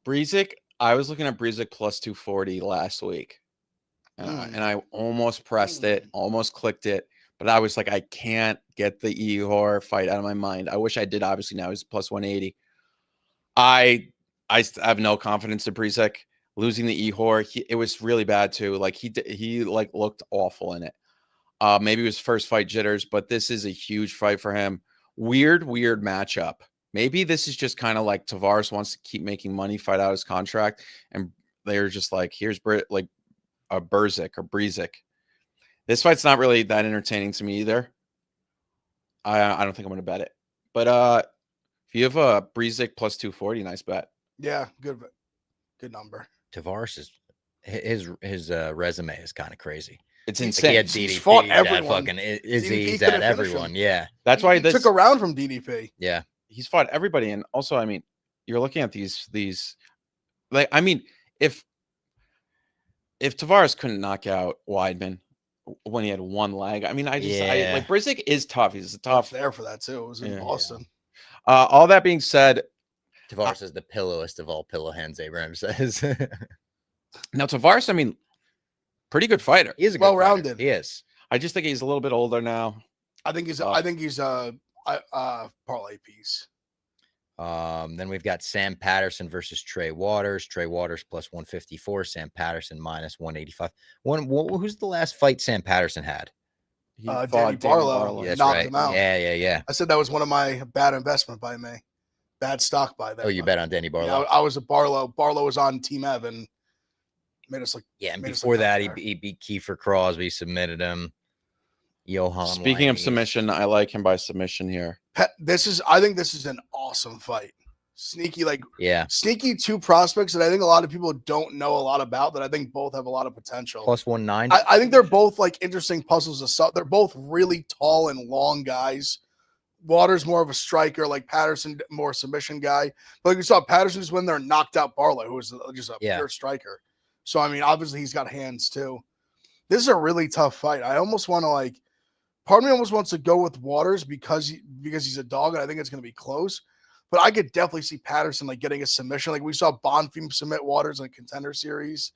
Brzeziak, I was looking at Brzeziak +240 last week. And I almost pressed it, almost clicked it. But I was like, I can't get the Ihor fight out of my mind. I wish I did. Obviously, now he's +180. I have no confidence in Brzeziak losing the Ihor. It was really bad too. Like he like looked awful in it. Maybe it was first fight jitters, but this is a huge fight for him. Weird matchup. Maybe this is just kind of like Tavares wants to keep making money, fight out his contract, and they're just like, here's Brzeziak. This fight's not really that entertaining to me either. I don't think I'm going to bet it, but if you have a Brzeziak +240, nice bet. Yeah, good number. Tavares is his resume is kind of crazy. It's insane. He had DDP. He's fought everyone. He's at everyone. Yeah, that's why he took a round from DDP. Yeah, he's fought everybody, and also, I mean, you're looking at these like, I mean, if Tavares couldn't knock out Weidman when he had one leg, I mean, I like Brzeziak is tough. He's tough there for that too. It was in Boston. All that being said, Tavares is the pillowest of all pillow hands, Abraham says. Now, Tavares, I mean, pretty good fighter. He is a well-rounded. He is. I just think he's a little bit older now. I think he's a parlay piece. Then we've got Sam Patterson versus Trey Waters. Trey Waters +154. Sam Patterson -185. Who's the last fight Sam Patterson had? He Danny fought Barlow. Yeah, that's knocked right. him out. Yeah. I said that was one of my bad investment by me. Bad stock buy there. Oh, you bet on Danny Barlow? Yeah, I was a Barlow. Barlow was on Team Evan. Made us look. Yeah, and made us before look that, out he beat Kiefer Crosby, submitted him. Johan. Speaking of Lange. submission, I like him by submission here. I think this is an awesome fight. Sneaky, sneaky two prospects that I think a lot of people don't know a lot about that I think both have a lot of potential. plus 190. I think they're both like interesting puzzles to solve. They're both really tall and long guys. Waters more of a striker, like Patterson, more submission guy. But like you saw, Patterson just went there and knocked out Barlow, who was just a pure striker. So I mean, obviously he's got hands too. This is a really tough fight. I almost want to part of me almost wants to go with Waters because he's a dog, and I think it's going to be close. But I could definitely see Patterson getting a submission. Like we saw Bonfim submit Waters in a Contender Series.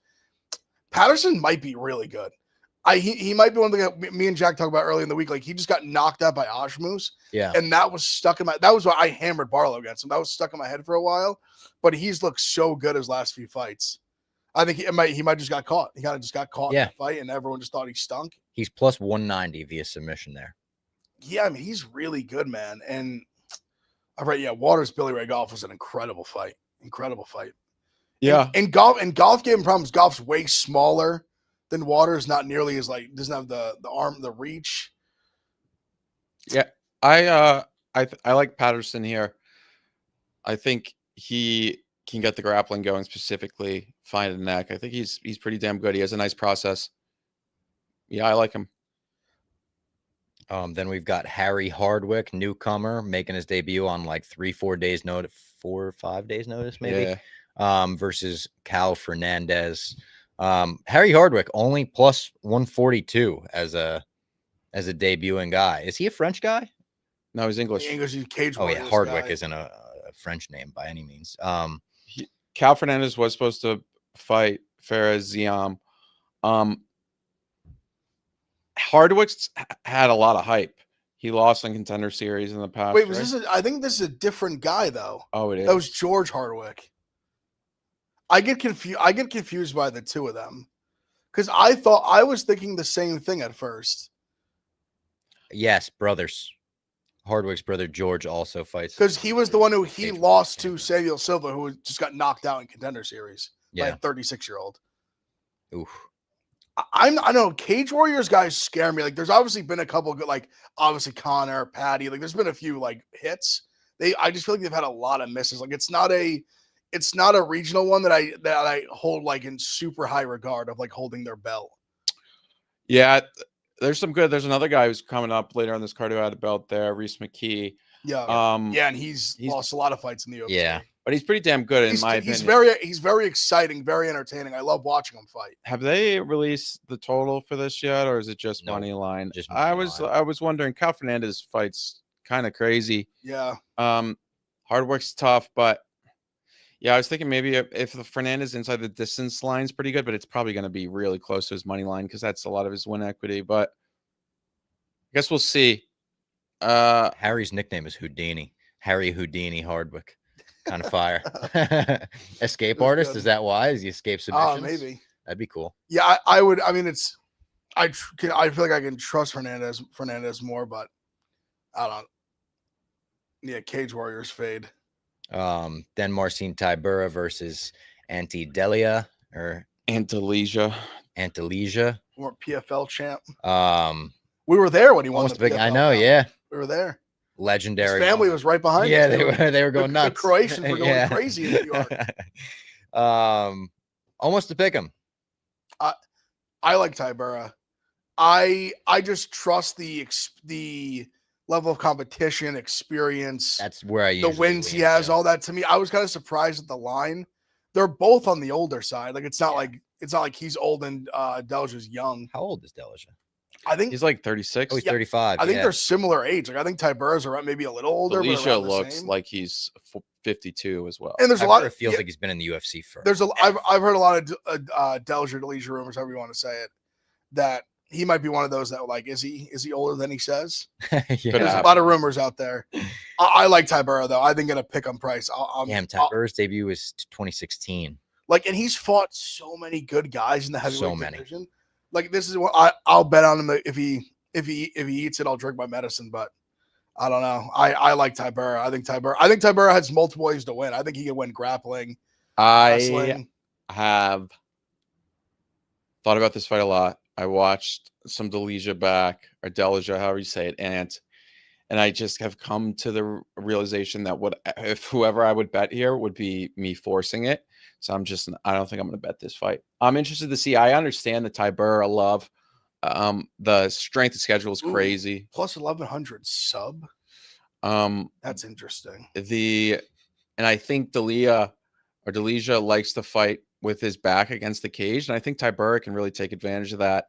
Patterson might be really good. He might be one that me and Jack talked about earlier in the week. Like he just got knocked out by Ashmus. Yeah. And that was stuck in that was why I hammered Barlow against him. That was stuck in my head for a while. But he's looked so good his last few fights. I think he might just got caught. He kind of just got caught in the fight, and everyone just thought he stunk. He's plus 190 via submission there. Yeah, I mean, he's really good, man. And Waters Billy Ray Golf was an incredible fight. Incredible fight. Yeah. And golf gave him problems. Golf's way smaller than Waters, not nearly as doesn't have the arm, the reach. Yeah. I like Patterson here. I think he can get the grappling going, specifically find the neck. I think he's pretty damn good. He has a nice process. Yeah, I like him. Then we've got Harry Hardwick, newcomer, making his debut on 4 days notice, 4 or 5 days notice, maybe. Yeah. Versus Cal Fernandez. Harry Hardwick only plus 142 as a debuting guy. Is he a French guy? No, he's English. He's Cage Oh yeah, Warriors Hardwick guy. isn't a French name by any means. Cal Fernandez was supposed to fight Fares Ziam. Hardwick's had a lot of hype. He lost in Contender Series in the past. Wait, I think this is a different guy though. Oh, it is. That was George Hardwick. I get confused by the two of them because I was thinking the same thing at first. Yes, brothers. Hardwick's brother George also fights because he was the one who lost to Samuel Silva, who just got knocked out in Contender Series by a 36-year-old. Oof. I know Cage Warriors guys scare me. There's obviously been a couple good, obviously Connor, Patty. There's been a few hits. I just feel like they've had a lot of misses. It's not a regional one that I hold in super high regard of holding their belt. Yeah, there's some good. There's another guy who's coming up later on this card who had a belt there, Reese McKee. Yeah. And he's lost a lot of fights in the UFC. Yeah. But he's pretty damn good in my opinion. He's very exciting, very entertaining. I love watching him fight. Have they released the total for this yet, or is it just money line? Just money line. I was wondering. Cal Fernandez fights kind of crazy. Yeah. Hardwick's tough, but yeah, I was thinking maybe if the Fernandez inside the distance line is pretty good, but it's probably going to be really close to his money line because that's a lot of his win equity. But I guess we'll see. Harry's nickname is Houdini. Harry Houdini Hardwick. Kind of fire. Escape artist. Good. Is that why? Is he escape submissions? Maybe. That'd be cool. Yeah, I would. I mean, I feel like I can trust Fernandez more, but I don't. Yeah, Cage Warriors fade. Then Marcin Tybura versus Antidelia or Antalesia. More PFL champ. We were there when he won. I know. Yeah, we were there. Legendary. His family was right behind. Yeah, they were going nuts. The Croatians were going crazy in New York. Almost to pick him. I like Tybura. I just trust the level of competition, experience. That's where the wins he has, all that. To me, I was kind of surprised at the line. They're both on the older side. It's not like he's old and Delja's young. How old is Delja? I think he's 36. Oh, he's 35. I think they're similar age. I think Tybura's around maybe a little older. Delja looks like he's 52 as well. And there's a lot. It feels like he's been in the UFC for. I've heard a lot of Delja rumors, however you want to say it, that he might be one of those that is he older than he says? Yeah. There's a lot of rumors out there. I like Tybura though. I think at a pick 'em price. Tybura's debut was 2016. And he's fought so many good guys in the heavyweight division. Many. This is what I'll bet on him if if he eats it, I'll drink my medicine. But I don't know. I like Tybura. I think Tybura has multiple ways to win. I think he can win grappling, wrestling. I have thought about this fight a lot. I watched some Delija back, or Delija, however you say it, and I just have come to the realization that if whoever I would bet here would be me forcing it. So I don't think I'm going to bet this fight. I'm interested to see. I understand the Tybura love. The strength of schedule is crazy. Plus 1100 sub. That's interesting. And I think Delija likes to fight with his back against the cage, and I think Tybura can really take advantage of that.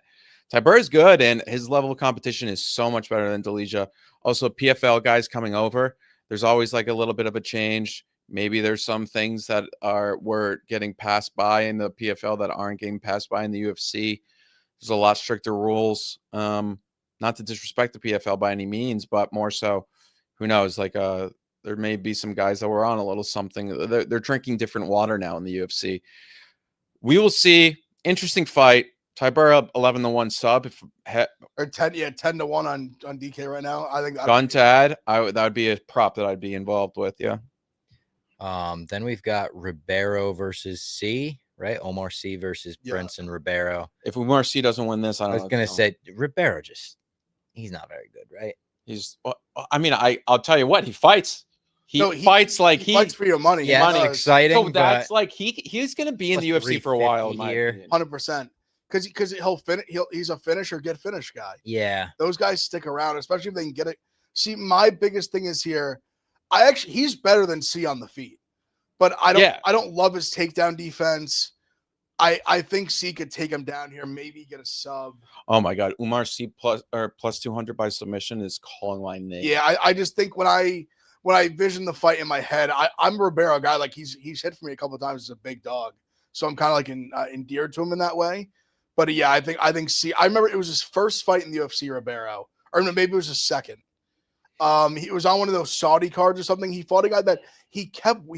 Tybura is good, and his level of competition is so much better than Delija. Also, PFL guys coming over, there's always like a little bit of a change. Maybe there's some things that were getting passed by in the PFL that aren't getting passed by in the UFC. There's a lot stricter rules. Not to disrespect the PFL by any means, but more so, who knows? Like there may be some guys that were on a little something. They're drinking different water now in the UFC. We will see. Interesting fight. Tybura 11-1 sub. Or 10-1 on DK right now. I think Guntad, that would be a prop that I'd be involved with. Yeah. Then we've got Ribeiro versus C, right? Omar C versus Prince and Ribeiro. If Omar C doesn't win this, I was gonna say Ribeiro he's not very good, right? I'll tell you what, he fights. He fights for your money. Yeah, it's exciting. So that's like he's gonna be in the UFC for a while here. 100%. Because he's a finish or get finished guy. Yeah. Those guys stick around, especially if they can get it. See, my biggest thing is here. He's better than C on the feet. But I don't love his takedown defense. I think C could take him down here, maybe get a sub. Oh my God, Umar C plus 200 by submission is calling my name. Yeah, I just think when I vision the fight in my head, I'm a Ribeiro guy. Like he's hit for me a couple of times as a big dog, so I'm kind of like endeared to him in that way. But yeah, I think C. I remember it was his first fight in the UFC, Ribeiro, or maybe it was his second. He was on one of those Saudi cards or something. He fought a guy that he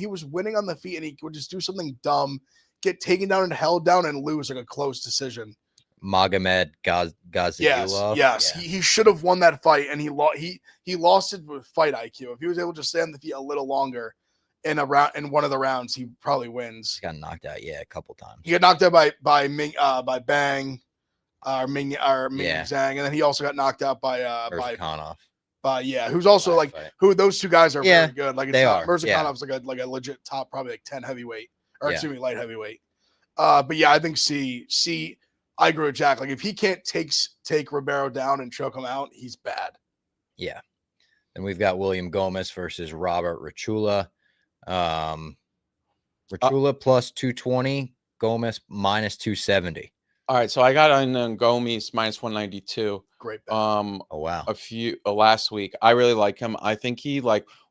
was winning on the feet, and he would just do something dumb, get taken down and held down, and lose like a close decision. Magomed Gazizulov. Yes. Yeah. He should have won that fight, and he lost it with fight IQ. If he was able to stay on the feet a little longer in one of the rounds, he probably wins. He got knocked out, a couple times. He got knocked out by Bang, Ming Zhang, and then he also got knocked out by Mirzakhanov. Who's also who those two guys are very good. Like they are. Mirzakhanov's like a legit top, probably like 10 heavyweight, or excuse me, light heavyweight. But yeah, I think C. I agree with Jack. Like if he can't take Ribeiro down and choke him out, he's bad. Yeah. Then we've got William Gomez versus Robert Rachula. Rachula plus 220, Gomez minus 270. All right, so I got on Gomez minus 192. Great bet. Oh wow. Last week. I really like him. I think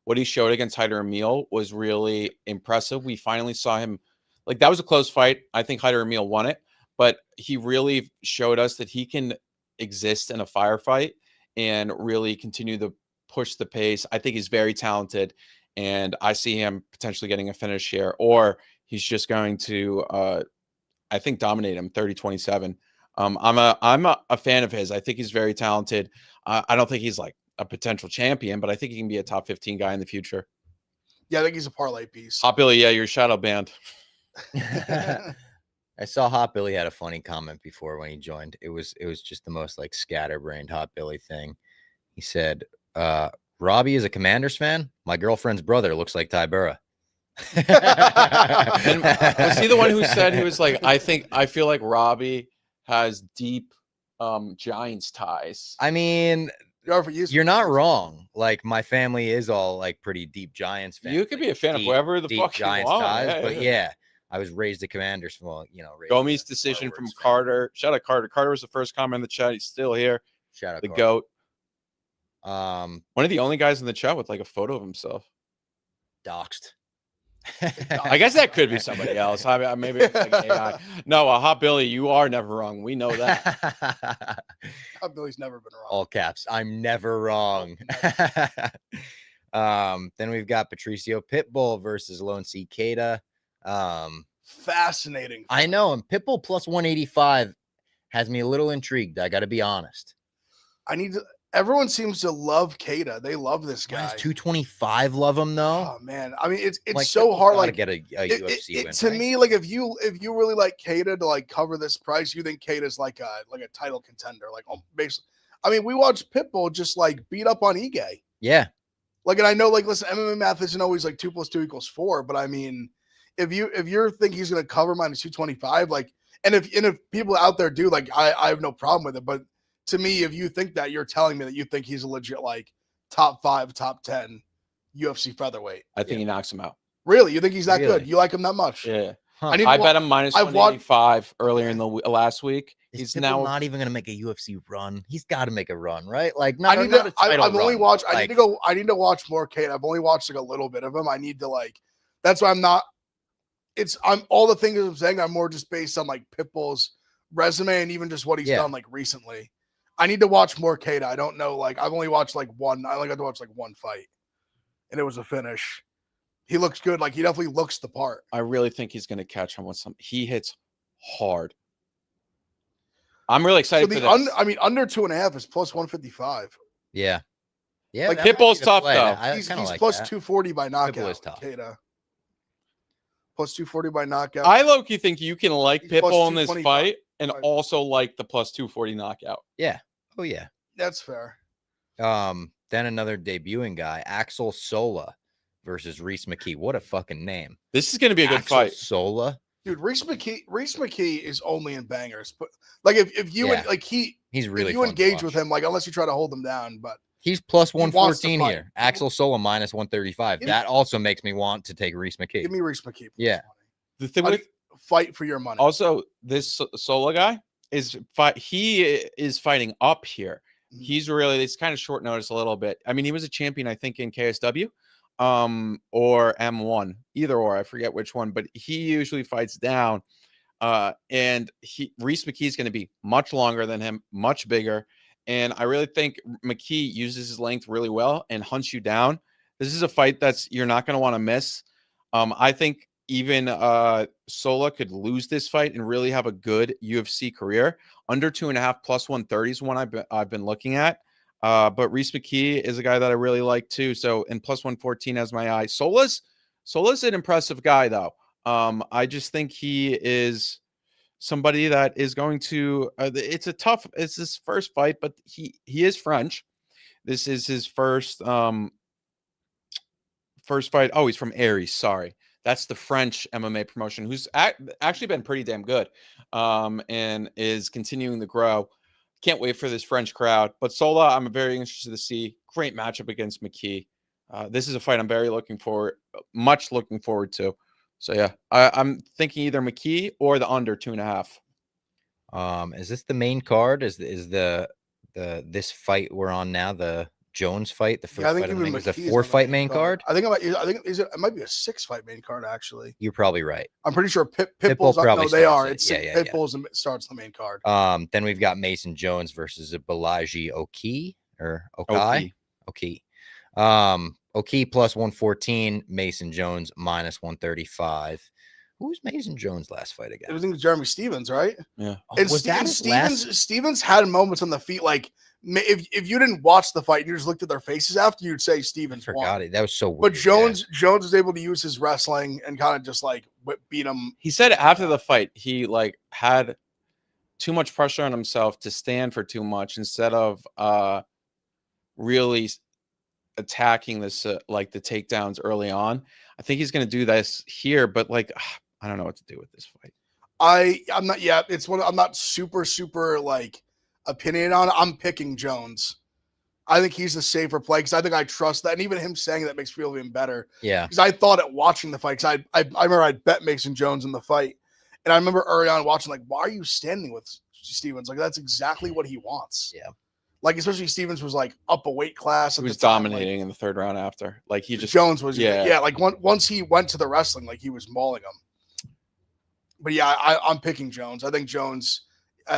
what he showed against Hyder Emil was really impressive. We finally saw him that was a close fight. I think Hyder Emil won it, but he really showed us that he can exist in a firefight and really continue to push the pace. I think he's very talented, and I see him potentially getting a finish here, or he's just going to, I think, dominate him 30-27. I'm a fan of his. I think he's very talented. I don't think he's like a potential champion, but I think he can be a top 15 guy in the future. Yeah, I think he's a parlay piece. Hot Billy, you're shadow banned. I saw Hot Billy had a funny comment before when he joined. It was just the most scatterbrained Hot Billy thing. He said, Robbie is a Commanders fan. My girlfriend's brother looks like Tybura. And was he the one who said, he was like, I feel like Robbie has deep Giants ties? I mean, you're not wrong. Like my family is all pretty deep Giants fans. You could be a fan of whoever the fuck Giants you want. ties, but yeah. I was raised a Commanders. Well, Gomez decision from Carter. Shout out Carter. Carter was the first comment in the chat. He's still here. Shout out the Carter. GOAT. One of the only guys in the chat with a photo of himself. Doxed. I guess that could be somebody else. Maybe it's AI. No, Hot Billy, you are never wrong. We know that. Hot Billy's never been wrong. All caps. I'm never wrong. Then we've got Patricio Pitbull versus Lone Cicada. Fascinating. I know, and Pitbull plus 185 has me a little intrigued. I got to be honest. Everyone seems to love Keita. They love this guy. Minus 225 love him though. Oh man, I mean it's like, so hard. Gotta like get a UFC win. To right? me, like if you really like Keita to like cover this price, you think Keita's like a title contender. Like basically, I mean we watched Pitbull just like beat up on Ige. Yeah. Like, and I know, like, listen, MMA math isn't always like 2 + 2 = 4, but I mean, if you think he's going to cover minus 225, like, and if people out there do, like, I have no problem with it. But to me, if you think that, you're telling me that you think he's a legit like top 5, top 10 UFC featherweight. I think he knocks him out. Really, you think he's that good? You like him that much? Yeah. Huh. I bet him minus 185 earlier in the last week. He's now not even going to make a UFC run. He's got to make a run, right? Like, I've only watched. Like, I need to watch more Kate. I've only watched like a little bit of him. I need to like. That's why I'm not. I'm all the things I'm saying. I'm more just based on like Pitbull's resume and even just what he's done like recently. I need to watch more Kate. I don't know. Like I've only watched like one. I only got to watch like one fight, and it was a finish. He looks good. Like he definitely looks the part. I really think he's going to catch him with some. He hits hard. I'm really excited for this. Under 2.5 is plus 155. Yeah. Yeah. Like Pitbull's tough though. He's like plus 240 by knockout. Pitbull is tough. Keita. Plus 240 by knockout. I low-key think you can like Pitbull in this fight and also like the plus 240 knockout. Yeah. Oh yeah. That's fair. Then another debuting guy, Axel Sola versus Reese McKee. What a fucking name. This is going to be a good fight. Sola. Dude, Reese McKee is only in bangers. But like if you like he's really if you engage with him, like unless you try to hold him down, but he's plus 114 here. Axel Sola minus 135. That also makes me want to take Reese McKee. Give me Reese McKee. Yeah. The thing with fight for your money. Also, this Sola guy is he is fighting up here. He's really, it's kind of short notice a little bit. I mean, he was a champion, I think, in KSW or M1, either or, I forget which one, but he usually fights down. And Reese McKee is going to be much longer than him, much bigger. And I really think McKee uses his length really well and hunts you down. This is a fight you're not going to want to miss. I think even Sola could lose this fight and really have a good UFC career. Under 2.5 plus 130 is one I've been looking at. But Reese McKee is a guy that I really like too. So, and plus 114 as my eye. Sola's an impressive guy though. I just think he is somebody that is going to. It's his first fight, but he is French. This is his first fight. Oh, he's from Aries. Sorry. That's the French MMA promotion who's actually been pretty damn good and is continuing to grow. Can't wait for this French crowd. But Sola, I'm very interested to see. Great matchup against McKee. This is a fight I'm much looking forward to. So, yeah, I'm thinking either McKee or the under 2.5. Is this the main card? Is this fight we're on now, the Jones fight, the first fight, I think it's a 4-fight main card. I think it might be a 6-fight main card actually. You're probably right. I'm pretty sure Pitbull's probably no, they are. It's Pitbull's starts the main card. Then we've got Mason Jones versus Balaji Oki or Okai. Oki. Oki plus 114, Mason Jones minus 135. Who was Mason Jones' last fight again? I think it was Jeremy Stevens, right? Yeah. And Stevens had moments on the feet like. If you didn't watch the fight and you just looked at their faces after, you'd say Stevens forgot it. That was so weird. But Jones was able to use his wrestling and kind of just like beat him. He said after the fight, he like had too much pressure on himself to stand for too much instead of really attacking this like the takedowns early on. I think he's going to do this here, but like I don't know what to do with this fight. I'm not yet. I'm not super like opinion on it. I'm picking Jones. I think he's the safer play because I think I trust that. And even him saying that makes me feel even better. Yeah. Because I thought at watching the fight, because I remember I'd bet Mason Jones in the fight. And I remember early on watching, like, why are you standing with Stevens? Like, that's exactly what he wants. Yeah. Like, especially Stevens was like up a weight class. He was dominating in the third round after. Like, Jones was, yeah. Like, once he went to the wrestling, like, he was mauling him. But yeah, I'm picking Jones. I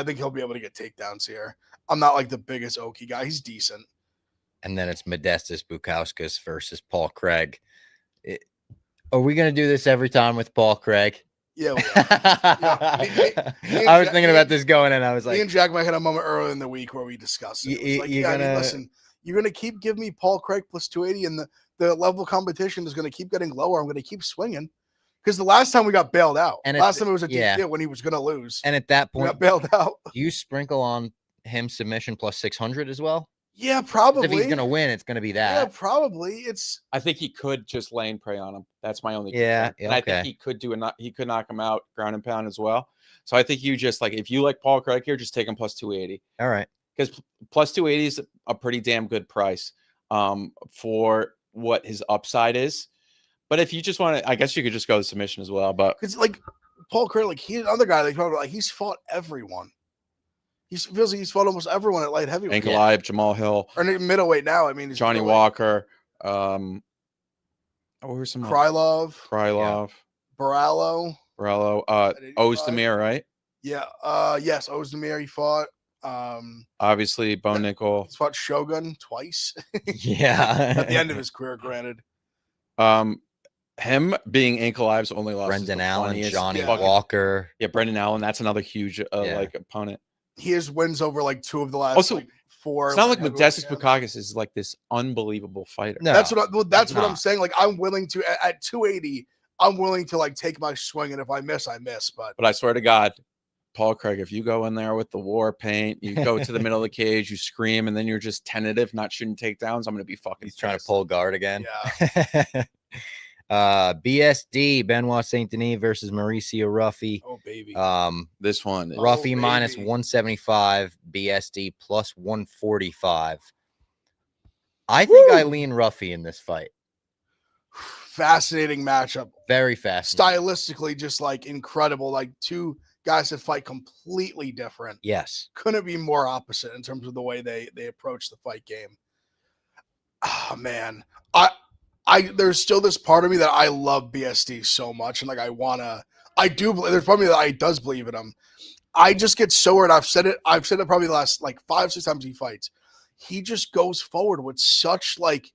think he'll be able to get takedowns here. I'm not like the biggest Oki guy. He's decent. And then it's Modestas Bukauskas versus Paul Craig. Are we going to do this every time with Paul Craig? Yeah, we are. I was thinking about this going, and I was me like, and Jack might had a moment earlier in the week where we discussed it. It was like, I mean, listen, you're gonna keep giving me Paul Craig plus 280, and the level of competition is gonna keep getting lower. I'm gonna keep swinging. Because the last time we got bailed out, and last time it was a deep deal when he was gonna lose. And at that point, we got bailed out. Do you sprinkle on him submission plus 600 as well? Yeah, probably. If he's gonna win, it's gonna be that. Yeah, probably. I think he could just lay and pray on him. That's my only concern. And I think he could he could knock him out ground and pound as well. So I think you just like, if you like Paul Craig here, just take him plus 280. All right. Because plus 280 is a pretty damn good price for what his upside is. But if you just want to, I guess you could just go to submission as well. But it's like Paul Craig, like he's another guy like he's fought everyone. He feels like he's fought almost everyone at light heavyweight. Ankalaev, Jamal Hill, or middleweight now. I mean, Johnny Walker. What were some Krylov, Barallo, Ozdemir, right? Yeah. Yes, Ozdemir. He fought. Obviously, Bo Nickel. He's fought Shogun twice. Yeah. At the end of his career, granted. Him being Ankalaev's only loss. Brendan Allen, Johnny Walker. Yeah, Brendan Allen. That's another huge like opponent. He has wins over like 2 of the last like 4. It's not like Modestus Bukauskas is like this unbelievable fighter. No, that's what I'm saying. Like I'm willing to at 280. I'm willing to like take my swing, and if I miss, I miss. But I swear to God, Paul Craig, if you go in there with the war paint, you go to the middle of the cage, you scream, and then you're just tentative, not shooting takedowns, I'm gonna be fucking. He's trying to pull guard again. Yeah. BSD Benoit Saint Denis versus Mauricio Ruffy. Oh baby. This one Ruffy minus 175, BSD plus 145. I think I lean Ruffy in this fight. Fascinating matchup. Very fascinating. Stylistically, just like incredible. Like 2 guys that fight completely different. Yes. Couldn't be more opposite in terms of the way they approach the fight game. Oh man. There's still this part of me that I love BSD so much, and like I do believe there's part of me that does believe in him. I just get so worried. I've said it probably the last like 5-6 times he fights. He just goes forward with such like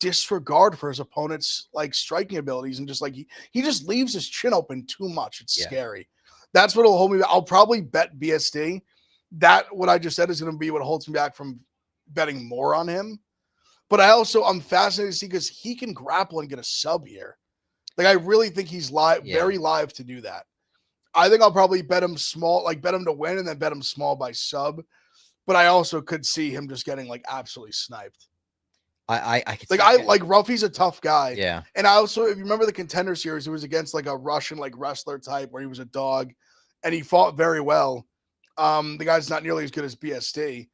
disregard for his opponent's like striking abilities, and just like he just leaves his chin open too much. It's scary. That's what'll hold me back. I'll probably bet BSD. That what I just said is going to be what holds me back from betting more on him. But I'm fascinated to see because he can grapple and get a sub here. Like I really think he's very live to do that. I think I'll probably bet him small, like bet him to win and then bet him small by sub. But I also could see him just getting like absolutely sniped. I like Ruffy's a tough guy. Yeah. And I also, if you remember the Contender Series, it was against like a Russian like wrestler type where he was a dog and he fought very well. The guy's not nearly as good as BSD,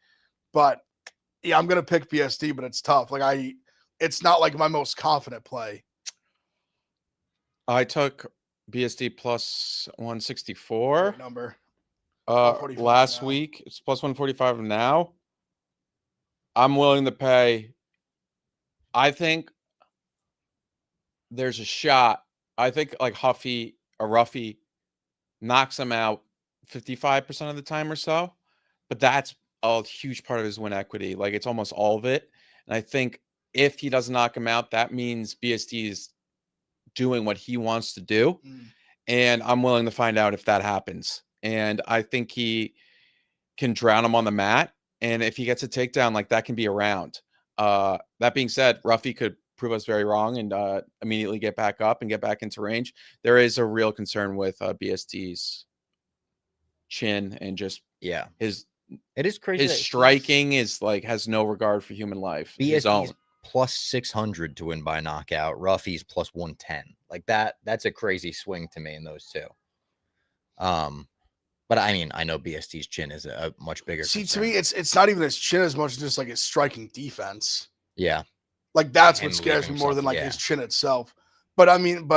but yeah, I'm gonna pick BSD, but it's tough. Like it's not like my most confident play. I took BSD plus 164 number. Last week. It's plus 145 now. I'm willing to pay. I think there's a shot. I think like Ruffy knocks him out 55% of the time or so, but that's a huge part of his win equity. Like it's almost all of it. And I think if he doesn't knock him out, that means BSD is doing what he wants to do. And I'm willing to find out if that happens. And I think he can drown him on the mat. And if he gets a takedown, like that can be a round. That being said, Ruffy could prove us very wrong and immediately get back up and get back into range. There is a real concern with BSD's chin and just it is crazy. His striking is like has no regard for human life. BSD's plus 600 to win by knockout. Ruffy's plus 110. Like that's a crazy swing to me in those two. But I mean, I know BSD's chin is a much bigger. See, concern. To me, it's not even his chin as much as just like his striking defense. Yeah. Like that's what scares me more than like his chin itself. But I mean,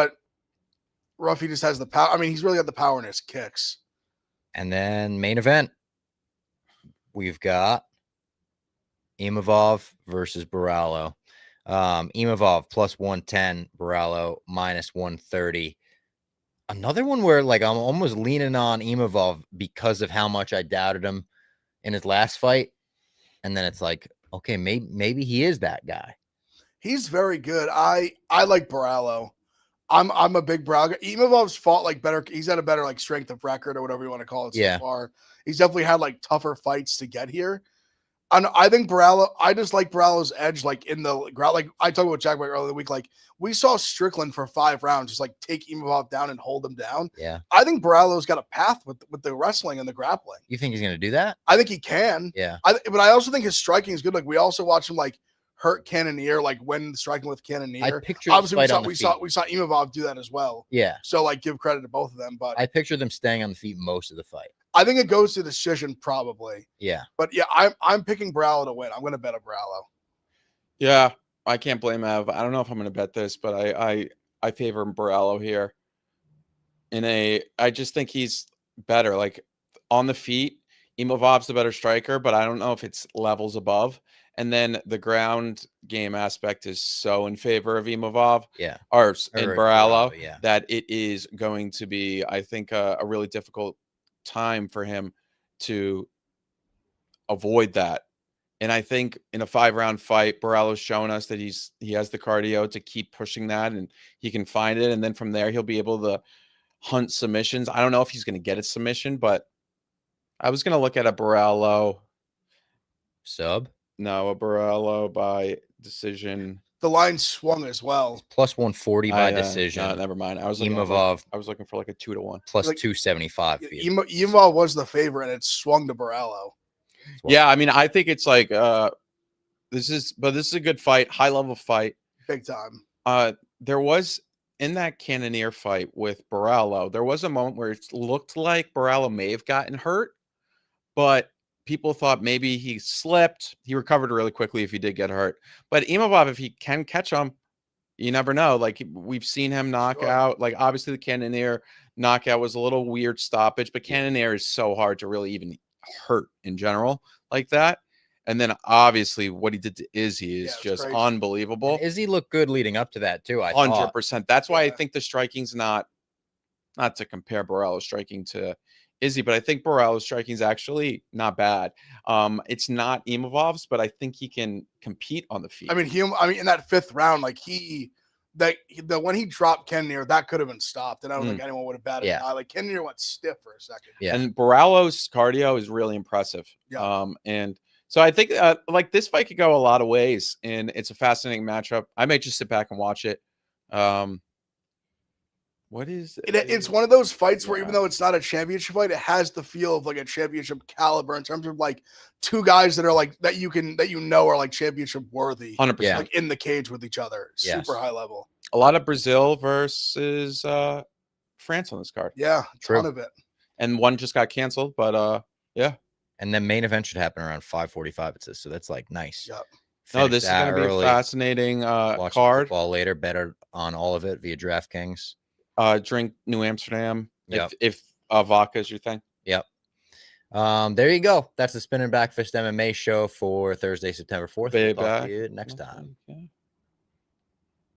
Ruffy just has the power. I mean, he's really got the power in his kicks. And then main event. We've got Imavov versus Barallo. Imavov plus 110, Barallo minus 130. Another one where like I'm almost leaning on Imavov because of how much I doubted him in his last fight. And then it's like, okay, maybe he is that guy. He's very good. I like Barallo. I'm a big Braga. Imavov's fought like better. He's had a better like strength of record or whatever you want to call it so far. He's definitely had like tougher fights to get here. And I think I just like Borrello's edge, like in the ground. Like I talked about Jack earlier in the week. Like we saw Strickland for 5 rounds, just like take Imavov down and hold him down. Yeah. I think Borrello's got a path with the wrestling and the grappling. You think he's going to do that? I think he can. Yeah. But I also think his striking is good. Like we also watched him like hurt Cannonier, like when striking with Cannonier. I picture obviously we saw Imavov do that as well. Yeah. So like give credit to both of them. But I picture them staying on the feet most of the fight. I think it goes to decision probably. Yeah. But yeah, I'm picking Borrello to win. I'm going to bet a Borrello. Yeah, I can't blame Ev. I don't know if I'm going to bet this, but I favor Borrello here. I just think he's better. Like on the feet, Imavov's the better striker, but I don't know if it's levels above. And then the ground game aspect is so in favor of Imavov, yeah, or in Borrello, yeah, that it is going to be, I think, a really difficult time for him to avoid that. And I think in a 5-round fight, Borrello's shown us that he has the cardio to keep pushing that, and he can find it. And then from there, he'll be able to hunt submissions. I don't know if he's going to get a submission, but I was going to look at a Borrello sub. No, a Borrello by decision. The line swung as well. Plus 140 by decision. No, never mind. I was looking for like a 2-1. Plus like, 275. Imavov was the favorite, and it swung to Borrello. Yeah, I mean, I think it's like this is a good fight, high level fight, big time. There was in that Cannonier fight with Borrello, there was a moment where it looked like Borrello may have gotten hurt, but people thought maybe he slipped. He recovered really quickly if he did get hurt. But Imavov, if he can catch him, you never know. Like we've seen him knock out. Like obviously the Cannonier knockout was a little weird stoppage, but Cannonier is so hard to really even hurt in general like that. And then obviously what he did to Izzy is just crazy. Unbelievable. And Izzy looked good leading up to that too. 100%. That's why I think the striking's not to compare Borrello's striking to Izzy, but I think Borrello's striking is actually not bad. It's not Imavov's, but I think he can compete on the feet. I mean, in that 5th round, like when he dropped Cannonier, that could have been stopped, and I don't think anyone would have batted an eye. Like Cannonier went stiff for a second. Yeah, and Borrello's cardio is really impressive. Yeah. And so I think like this fight could go a lot of ways, and it's a fascinating matchup. I may just sit back and watch it. What is it? It's one of those fights where even though it's not a championship fight, it has the feel of like a championship caliber in terms of like 2 guys that are like that you know are like championship worthy. 100%. Like in the cage with each other. Super high level. A lot of Brazil versus France on this card. Yeah, a ton of it. And one just got canceled, but yeah. And then main event should happen around 5:45. It says so. That's like nice. Yep. No, this is going to be a fascinating card. Football later, better on all of it via DraftKings. Drink New Amsterdam. Yep. If vodka is your thing. Yep. There you go. That's the Spinning Backfist MMA show for Thursday, September 4th. We'll talk to you next time.